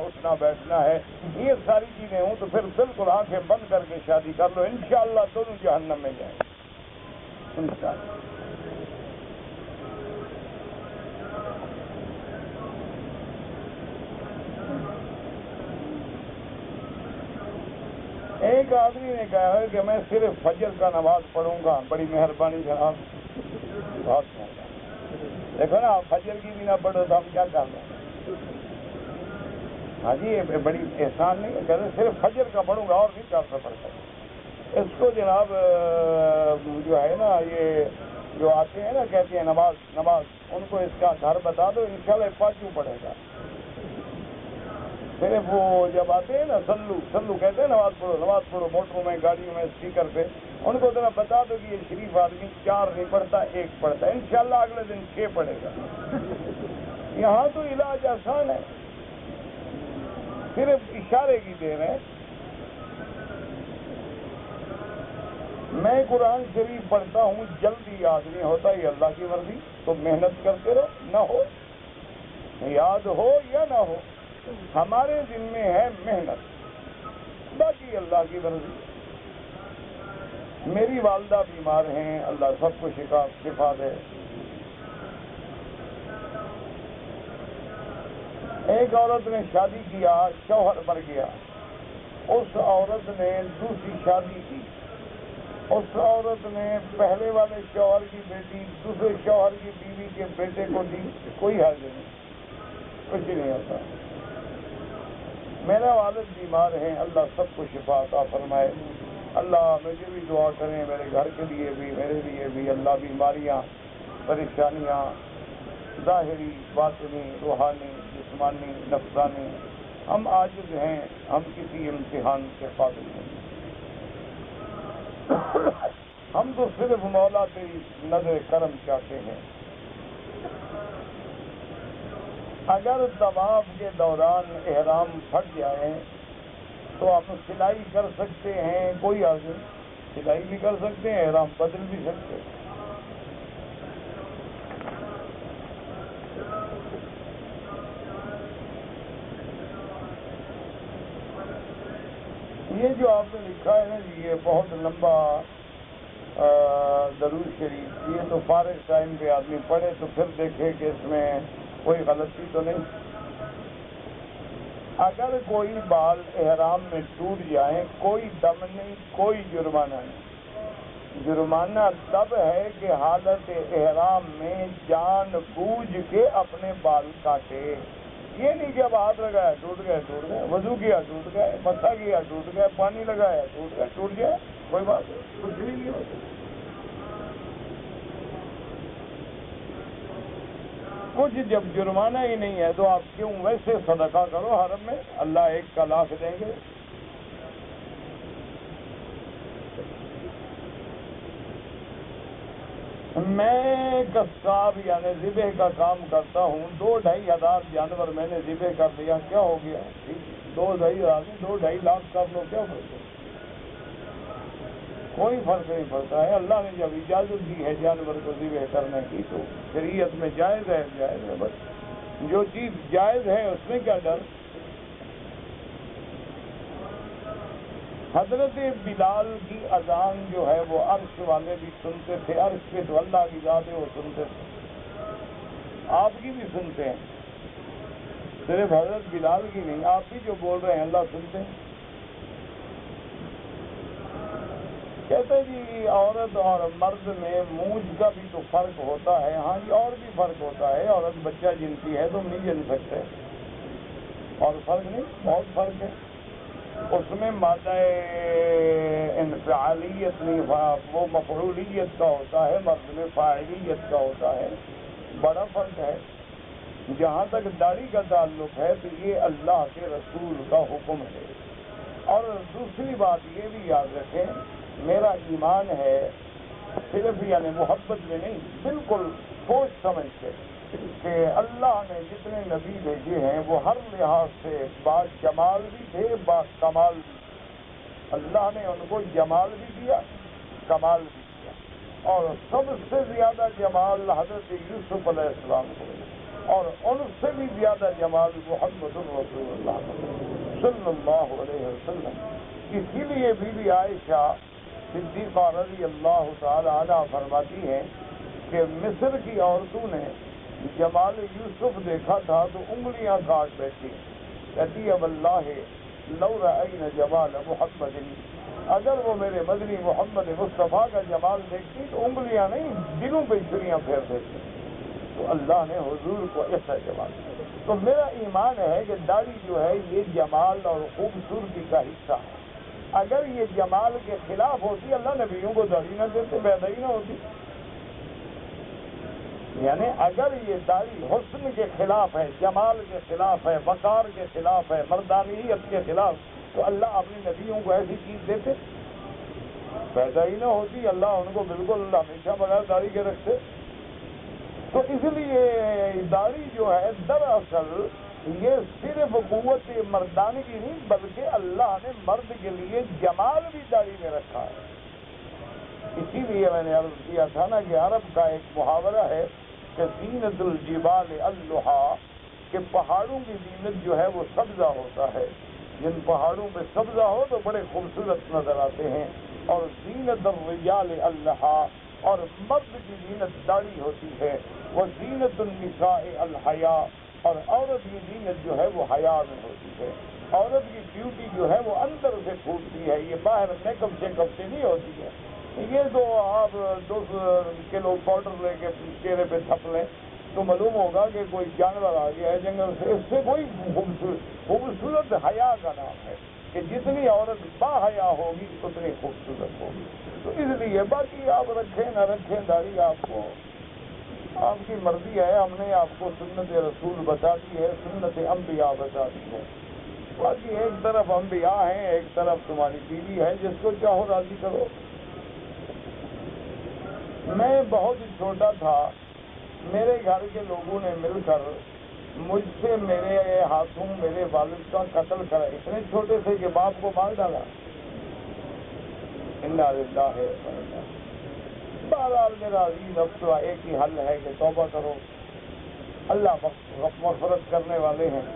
A: اٹھنا بیٹھنا ہے. یہ ساری چیزیں ہوں تو پھر بالکل آنکھیں بند کر کے شادی کر لو, انشاءاللہ دونوں جہنم میں جائیں انشاءاللہ. ایک آدمی نے کہا ہے کہ میں صرف فجر کا نماز پڑھوں گا. بڑی مہربانی جناب, بہت مہربانی. دیکھو نا آپ فجر کی بھی نہ پڑھو تو ہم کیا کر رہے ہیں. ہاں جی یہ بڑی احسان نہیں ہے, کہتے صرف فجر کا پڑھوں گا اور نہیں کر سکتا. اس کو جناب جو ہے نا یہ جو آتے ہیں نا کہتے ہیں نماز نماز, ان کو اس کا گھر بتا دو انشاءاللہ پانچوں پڑھے گا. صرف وہ جب آتے ہیں نا سلو کہتے ہیں نماز پڑھو موٹروں میں گاڑیوں میں اسپیکر پہ, ان کو ذرا بتا دو کہ یہ شریف آدمی 4 نہیں پڑھتا 1 پڑھتا ہے, انشاءاللہ اگلے دن 6 پڑھے گا. یہاں تو علاج آسان ہے, صرف اشارے کی دیر ہے. میں قرآن شریف پڑھتا ہوں, جلدی یاد نہیں ہوتا, یہ اللہ کی مرضی. تو محنت کرتے رہو, نہ ہو یاد ہو یا نہ ہو ہمارے دن میں ہے محنت, باقی اللہ کی مرضی. میری والدہ بیمار ہیں, اللہ سب کو شفا دے. ایک عورت نے شادی کیا, شوہر مر گیا. اس عورت نے دوسری شادی کی. اس عورت نے پہلے والے شوہر کی بیٹی دوسرے شوہر کی بیوی کے بیٹے کو دی. کوئی حرج نہیں, کچھ نہیں ہوتا. میرا والد بیمار ہیں, اللہ سب کو شفا عطا فرمائے. اللہ مجھے بھی دعا کریں, میرے گھر کے لیے بھی میرے لیے بھی. اللہ بیماریاں پریشانیاں ظاہری باطنی روحانی جسمانی نفسانی, ہم عاجز ہیں, ہم کسی امتحان کے قابل نہیں. ہم تو صرف مولا تیری نظر کرم چاہتے ہیں. اگر طواف کے دوران احرام پھٹ جائے تو ہم سلائی کر سکتے ہیں, کوئی عرض نہیں. سلائی بھی کر سکتے ہیں, احرام بدل بھی سکتے ہیں. یہ جو آپ نے لکھا ہے نا جی, یہ بہت لمبا درود شریف, یہ تو فارغ ٹائم پہ آدمی پڑھے تو پھر دیکھے کہ اس میں کوئی غلطی تو نہیں. اگر کوئی بال احرام میں ٹوٹ جائیں کوئی دم نہیں, کوئی جرمانہ نہیں. جرمانہ تب ہے کہ حالت احرام میں جان بوجھ کے اپنے بال کاٹے. یہ نہیں کہ اب ہاتھ لگایا ٹوٹ گئے, وضو کیا ٹوٹ گئے, مسا کیا ٹوٹ گئے, پانی لگایا ٹوٹ گیا, کوئی بات نہیں, کچھ بھی نہیں ہوتا. کچھ جب جرمانہ ہی نہیں ہے تو آپ کیوں ویسے صدقہ کرو حرم میں, اللہ 1 کا لاکھ دیں گے. میں قصاب یعنی ذبح کا کام کرتا ہوں. 2-2.5 ہزار جانور میں نے ذبح کر دیا, کیا ہو گیا؟ 2-2.5 ہزار 2-2.5 لاکھ کر لو, کیا ہو گیا؟ کوئی فرق نہیں پڑتا ہے. اللہ نے جب اجازت دی ہے جانور کو ذبح کرنے کی تو شریعت میں جائز ہے بس. جو چیز جائز ہے اس میں کیا ڈر. حضرت بلال کی اذان جو ہے وہ عرش والے بھی سنتے تھے. عرش پہ تو اللہ کی ذات ہے وہ سنتے تھے. آپ کی بھی سنتے ہیں, صرف حضرت بلال کی نہیں, آپ بھی جو بول رہے ہیں اللہ سنتے ہیں. کہتے جی عورت اور مرد میں مونج کا بھی تو فرق ہوتا ہے. ہاں جی اور بھی فرق ہوتا ہے. عورت بچہ جنتی ہے تم نہیں جن سکتے, اور فرق نہیں, بہت فرق ہے. اس میں مادہ انفعالیت نہیں, وہ مفعولیت کا ہوتا ہے, مرد میں فاعلیت کا ہوتا ہے. بڑا فرق ہے. جہاں تک داڑھی کا تعلق ہے تو یہ اللہ کے رسول کا حکم ہے. اور دوسری بات یہ بھی یاد رکھیں, میرا ایمان ہے صرف یعنی محبت میں نہیں, بالکل سوچ سمجھ کے کہ اللہ نے جتنے نبی بھیجے ہیں وہ ہر لحاظ سے با جمال بھی تھے, با کمال بھی. اللہ نے ان کو جمال بھی دیا, کمال بھی دیا, اور سب سے زیادہ جمال حضرت یوسف علیہ السلام کو, اور ان سے بھی زیادہ جمال محمد رسول اللہ صلی اللہ علیہ وسلم. اسی لیے بی بی عائشہ صدیقہ رضی اللہ تعالی عنہ فرماتی ہیں کہ مصر کی عورتوں نے جمال یوسف دیکھا تھا تو انگلیاں کاٹ بیٹھی. کہتی ہے واللہ لو رأینا جمال محمد, اگر وہ میرے مدنی محمد مصطفیٰ کا جمال دیکھتی تو انگلیاں نہیں دلوں پہ چھریاں پھیر دیتی. تو اللہ نے حضور کو ایسا جمال دیا. تو میرا ایمان ہے کہ داڑھی جو ہے یہ جمال اور خوبصورتی کا حصہ ہے. اگر یہ جمال کے خلاف ہوتی اللہ نبیوں کو داڑھی نہ دیتے, پیدا ہی نہ ہوتی. یعنی اگر یہ داڑھی حسن کے خلاف ہے, جمال کے خلاف ہے, وقار کے خلاف ہے, مردانیت کے خلاف, تو اللہ اپنے نبیوں کو ایسی چیز دیتے, پیدا ہی نہ ہوتی. اللہ ان کو بالکل ہمیشہ بغیر داڑھی کے رکھتے. تو اس لیے داڑھی جو ہے دراصل یہ صرف قوت مردانگی نہیں بلکہ اللہ نے مرد کے لیے جمال بھی داڑھی میں رکھا ہے. اسی لیے میں نے عرض کیا تھا نا کہ عرب کا ایک محاورہ ہے کہ زینت الجبال اللحا, کہ پہاڑوں کی زینت جو ہے وہ سبزہ ہوتا ہے. جن پہاڑوں پہ سبزہ ہو تو بڑے خوبصورت نظر آتے ہیں. اور زینت الرجال اللحا, اور مرد کی زینت داڑھی ہوتی ہے. وہ زینت النساء الحیا, اور عورت کی زینت جو ہے وہ حیا میں ہوتی ہے. عورت کی بیوٹی جو ہے وہ اندر سے پھوٹتی ہے, یہ باہر میک اپ شیک اپ سے نہیں ہوتی ہے. یہ تو آپ 2 کلو پاؤڈر لے کے چہرے پہ تھپ لیں تو معلوم ہوگا کہ کوئی جانور آ گیا ہے جنگل سے. اس سے کوئی خوبصورت حیا کا نام ہے کہ جتنی عورت با حیا ہوگی اتنی خوبصورت ہوگی. تو اس لیے باقی آپ رکھیں نہ رکھیں داڑھی آپ کی مرضی ہے. ہم نے آپ کو سنت رسول بتا دی ہے, سنت انبیاء بتا دی ہے. باقی ایک طرف انبیاء ہیں, ایک طرف تمہاری بیوی ہے, جس کو چاہو راضی کرو. میں بہت ہی چھوٹا تھا, میرے گھر کے لوگوں نے مل کر مجھ سے میرے ہاتھوں میرے والد کا قتل کرا. اتنے چھوٹے تھے کہ باپ کو مار ڈالا. انا للہ ہے. بہرحال میرا عزیز اب تو ایک ہی حل ہے کہ توبہ کرو. اللہ مغفرت کرنے والے ہیں,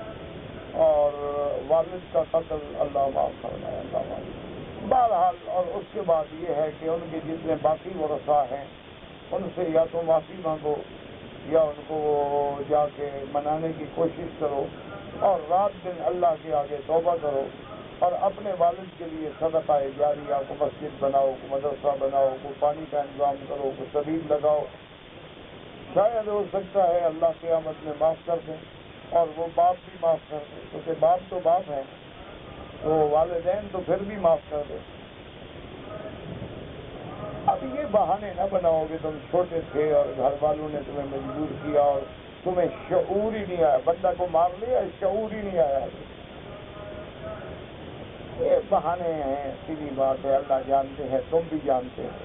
A: اور والد کا قتل اللہ معاف فرمائے, اللہ معاف. بہرحال اور اس کے بعد یہ ہے کہ ان کے جتنے باقی ورثاء ہیں ان سے یا تو معافی مانگو یا ان کو جا کے منانے کی کوشش کرو, اور رات دن اللہ کے آگے توبہ کرو, اور اپنے والد کے لیے صدقہ جاریہ, کو مسجد بناؤ, کو مدرسہ بناؤ, کو پانی کا انتظام کرو, کو طبیب لگاؤ. شاید ہو سکتا ہے اللہ قیامت میں معاف کر دیں, اور وہ باپ بھی معاف کر دیں, کیونکہ باپ تو باپ ہیں, وہ والدین تو پھر بھی معاف کر دیں. اب یہ بہانے نہ بناؤ کہ تم چھوٹے تھے اور گھر والوں نے تمہیں مجبور کیا اور تمہیں شعور ہی نہیں آیا. بندہ کو مار لیا, شعور ہی نہیں آیا. یہ بہانے ہیں, سیدھی بات ہے. اللہ جانتے ہیں, تم بھی جانتے ہیں.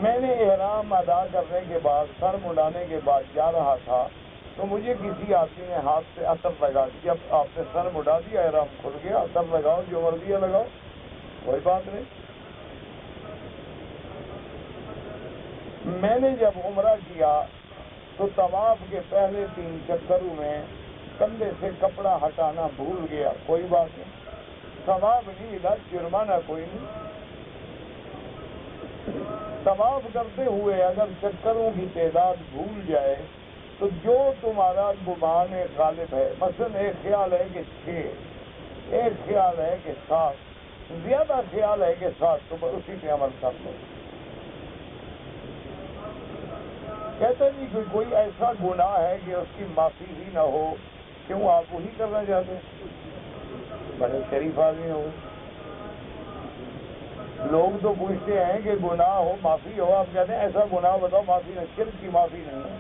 A: میں نے احرام ادا کرنے کے بعد, سر مڈانے کے بعد جا رہا تھا تو مجھے کسی آدمی نے ہاتھ سے عطر لگا دیا. اب آپ نے سر مڈا دیا, احرام کھل گیا, عطر لگاؤ, جو مرضی ہے لگاؤ. کوئی بات نہیں. میں نے جب عمرہ کیا تو طواف کے پہلے 3 چکروں میں کندھے سے کپڑا ہٹانا بھول گیا. کوئی بات نہیں، ثواب نہیں ملا، جرمانہ کوئی نہیں. طواف کرتے ہوئے اگر چکروں کی تعداد بھول جائے تو جو تمہارا گمان غالب ہے، مثلا ایک خیال ہے کہ 6، ایک خیال ہے کہ 7، زیادہ خیال ہے کہ 7، تو اسی پہ عمل کر لو. کہتے نہیں کہ کوئی ایسا گناہ ہے کہ اس کی معافی ہی نہ ہو، کیوں آپ وہی کرنا چاہتے ہیں؟ بڑے شریف آدمی ہو. لوگ تو پوچھتے ہیں کہ گناہ ہو معافی ہو، آپ کہتے ہیں ایسا گناہ بتاؤ معافی نہیں. شرک کی معافی نہیں ہے.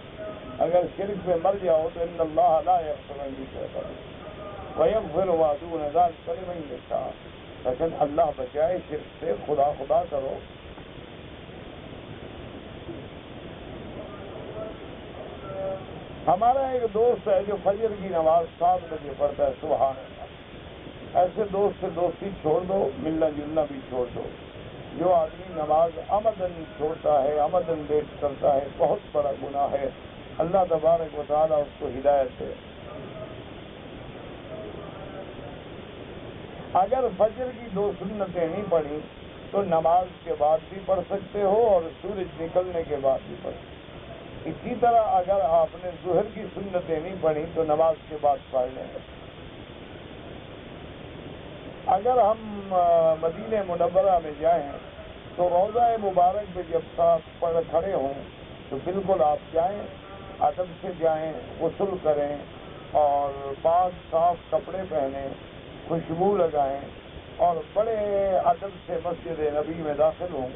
A: اگر شرک پہ مر جاؤ تو ان اللہ لا یغفر ان یشرک بہ ویغفر ما دون ذلک لمن یشاء. لیکن اللہ بچائے شرک سے. خدا خدا کرو. ہمارا ایک دوست ہے جو فجر کی نماز 7 بجے پڑھتا ہے. سبحان اللہ. ایسے دوست سے دوستی چھوڑ دو، ملنا جلنا بھی چھوڑ دو. جو آدمی نماز عمدن چھوڑتا ہے، عمدن لیٹ کرتا ہے، بہت بڑا گناہ ہے. اللہ تبارک و تعالیٰ اس کو ہدایت دے. اگر فجر کی 2 سنتیں نہیں پڑھی تو نماز کے بعد بھی پڑھ سکتے ہو اور سورج نکلنے کے بعد بھی پڑھ سکتے ہو. اسی طرح اگر آپ نے ظہر کی سنتیں نہیں پڑھی تو نماز کے بعد پڑھ لیں. اگر ہم مدینہ منورہ میں جائیں تو روضہ مبارک پہ جب صاف کھڑے ہوں تو بالکل آپ جائیں، ادب سے جائیں، غسل کریں اور پاک صاف کپڑے پہنیں، خوشبو لگائیں اور بڑے ادب سے مسجد نبی میں داخل ہوں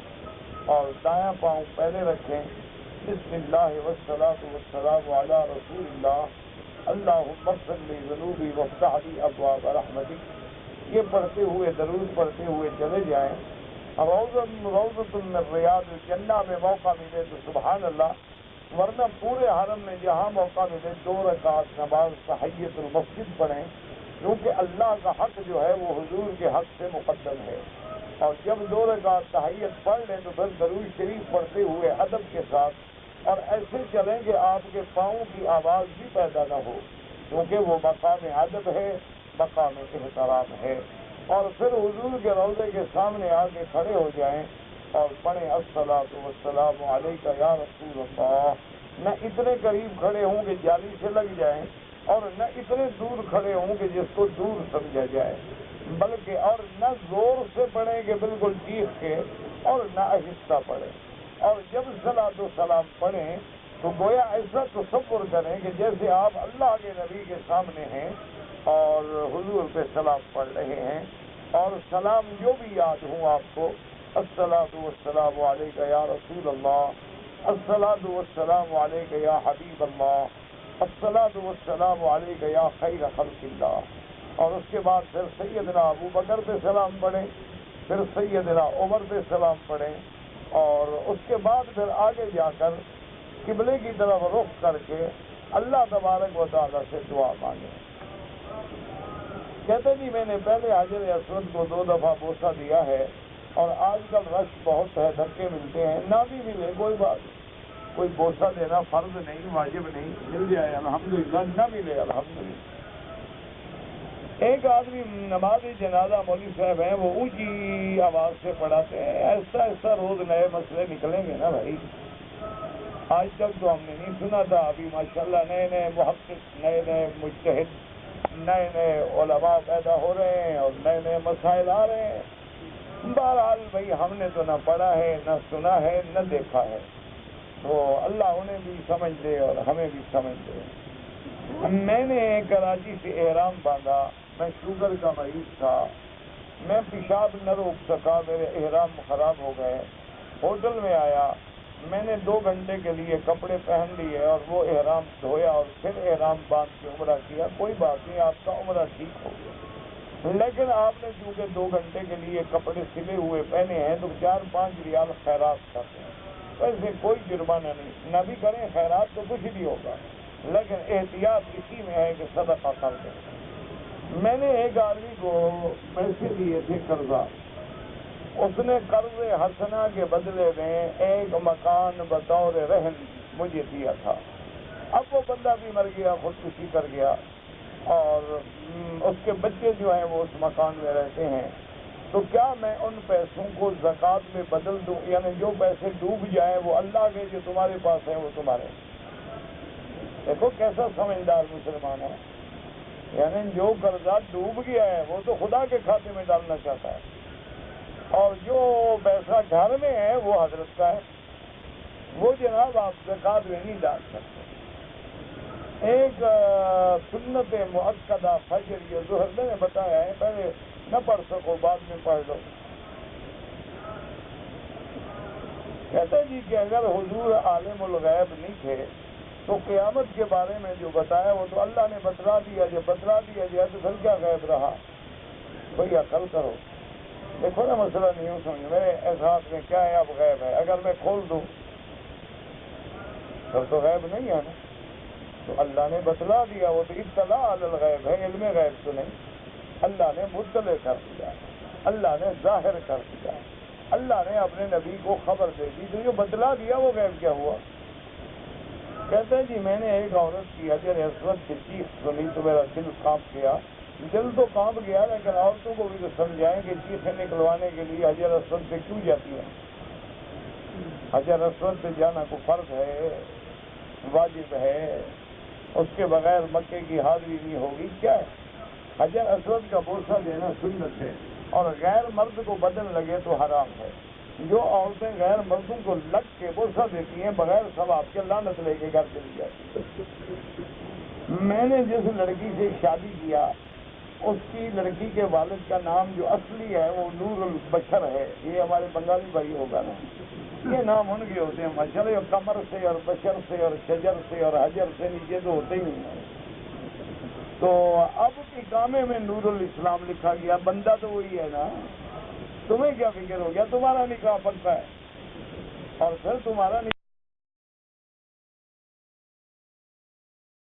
A: اور دایاں پاؤں پہلے رکھیں. بسم اللہ والصلاۃ والسلام علی رسول اللہ، اللہم اغفر لی ذنوبی وافتح لی ابواب رحمتک، یہ پڑھتے ہوئے درود پڑھتے ہوئے چلے جائیں. روضۃ من ریاض الجنہ میں موقع ملے تو سبحان اللہ، ورنہ پورے حرم میں جہاں موقع ملے 2 رکعت نماز تحیۃ المسجد پڑھیں، کیونکہ اللہ کا حق جو ہے وہ حضور کے حق سے مقدم ہے. اور جب 2 رکعت تحیت پڑھ لیں تو پھر درود شریف پڑھتے ہوئے ادب کے ساتھ اور ایسے چلیں کہ آپ کے پاؤں کی آواز بھی پیدا نہ ہو، کیونکہ وہ مقام ادب ہے، مقام احترام ہے. اور پھر حضور کے روضے کے سامنے آ کے کھڑے ہو جائیں اور پڑھیں الصلاۃ والسلام علیک یا رسول اللہ. نہ اتنے قریب کھڑے ہوں کہ جالی سے لگ جائیں اور نہ اتنے دور کھڑے ہوں کہ جس کو دور سمجھا جائے، بلکہ اور نہ زور سے پڑھیں کہ بالکل چیخ کے اور نہ آہستہ پڑھیں. اور جب صلاۃ و سلام پڑھیں تو گویا ایسا تصور کریں کہ جیسے آپ اللہ کے نبی کے سامنے ہیں اور حضور پہ سلام پڑھ رہے ہیں، اور سلام جو بھی یاد ہوں آپ کو، الصلاۃ والسلام علیک یا رسول اللہ، الصلاۃ والسلام علیک یا حبیب اللہ، الصلاۃ والسلام علیک یا خیر خلق اللہ. اور اس کے بعد پھر سیدنا ابو بکر پہ سلام پڑھیں، پھر سیدنا عمر پہ سلام پڑھیں اور اس کے بعد پھر آگے جا کر قبلے کی طرف رخ کر کے اللہ تبارک و تعالیٰ سے دعا مانگیں. کہتے جی میں نے پہلے حجر اسود کو 2 دفعہ بوسہ دیا ہے اور آج کل رش بہت ہے، دھکے ملتے ہیں. نہ بھی ملے کوئی بات، کوئی بوسہ دینا فرض نہیں، واجب نہیں، مل جائے الحمدللہ، نہ ملے الحمدللہ. ایک آدمی نماز جنازہ مولوی صاحب ہیں، وہ اونچی آواز سے پڑھاتے ہیں. ایسا ایسا روز نئے مسئلے نکلیں گے نا بھائی. آج تک تو ہم نے نہیں سنا تھا، ابھی ماشاءاللہ نئے نئے محقق، نئے نئے مجتہد، نئے نئے علماء پیدا ہو رہے ہیں اور نئے نئے مسائل آ رہے ہیں. بہرحال بھائی ہم نے تو نہ پڑھا ہے، نہ سنا ہے، نہ دیکھا ہے، تو اللہ انہیں بھی سمجھ دے اور ہمیں بھی سمجھ دے. میں نے کراچی سے احرام باندھا، میں شوگر کا مریض تھا، میں پیشاب نہ روک سکا، میرے احرام خراب ہو گئے. ہوٹل میں آیا، میں نے 2 گھنٹے کے لیے کپڑے پہن لیے اور وہ احرام دھویا اور پھر احرام باندھ کے عمرہ کیا. کوئی بات نہیں، آپ کا عمرہ ٹھیک ہو گیا. لیکن آپ نے چونکہ 2 گھنٹے کے لیے کپڑے سلے ہوئے پہنے ہیں تو 4-5 ریال خیرات کرتے ہیں. ویسے کوئی جرمانہ نہیں، نہ بھی کریں خیرات تو کچھ بھی ہوگا، لیکن احتیاط اسی میں ہے کہ صدقہ کر دیں. میں نے ایک آدمی کو پیسے دیے تھے قرضہ، اس نے قرض حسنہ کے بدلے میں ایک مکان بطور رہن مجھے دیا تھا. اب وہ بندہ بھی مر گیا، خودکشی کر گیا، اور اس کے بچے جو ہیں وہ اس مکان میں رہتے ہیں. تو کیا میں ان پیسوں کو زکوٰۃ میں بدل دوں؟ یعنی جو پیسے ڈوب جائیں وہ اللہ کے، جو تمہارے پاس ہیں وہ تمہارے. دیکھو کیسا سمجھدار مسلمان ہے. یعنی جو قرضہ ڈوب گیا ہے وہ تو خدا کے کھاتے میں ڈالنا چاہتا ہے، اور جو پیسہ گھر میں ہے وہ حضرت کا ہے، وہ جناب آپ زکوٰۃ میں نہیں ڈال سکتے. ایک سنت مؤکدہ فجر یہ ظہر میں نے بتایا ہے، پہلے نہ پڑھ سکو بعد میں پڑھ لو. کہتے جی کہ اگر حضور عالم الغیب نہیں تھے تو قیامت کے بارے میں جو بتایا وہ تو اللہ نے بتلا دیا. جب بتلا دیا گیا تو پھر کیا غیب رہا؟ بھئی عقل کرو. دیکھو نا مسئلہ نہیں ہوں سمجھ، میرے احساس میں کیا ہے اب غیب ہے، اگر میں کھول دوں پھر تو غیب نہیں ہے نا. تو اللہ نے بتلا دیا، وہ تو اطلاع علی الغیب ہے، علم غیب تو نہیں. اللہ نے مطلع کر دیا، اللہ نے ظاہر کر دیا، اللہ نے اپنے نبی کو خبر دے دی. تو جو بتلا دیا وہ غیب کیا ہوا؟ کہتے ہیں جی میں نے ایک عورت کی حجر اسود سے چیخ سنی تو میرا دل کانپ گیا. دل تو کانپ گیا، لیکن عورتوں کو بھی تو سمجھائیں کہ چیخیں نکلوانے کے لیے حجر اسود پہ کیوں جاتی ہے. حجر اسود پہ جانا کو فرض ہے، واجب ہے، اس کے بغیر مکے کی حاضری نہیں ہوگی. کیا ہے حجر اسود کا بوسہ دینا سنت ہے، اور غیر مرد کو بدن لگے تو حرام ہے. جو عورتیں غیر مردوں کو لگ کے بوسہ دیتی ہیں بغیر ثواب کے، لعنت لے کے گھر چلی جاتی. میں نے جس لڑکی سے شادی کیا اس کی لڑکی کے والد کا نام جو اصلی ہے وہ نور البشر ہے. یہ ہمارے بنگالی بھائی ہوگا نا، یہ نام ان کے ہوتے ہیں مشر، اور قمر سے اور بشر سے اور شجر سے اور حجر سے نیچے تو ہوتے ہی نہیں ہیں. تو اب اقامے میں نور الاسلام لکھا گیا، بندہ تو وہی ہے نا. تمہیں کیا فکر ہو گیا؟ تمہارا نکاح پکا ہے، اور پھر تمہارا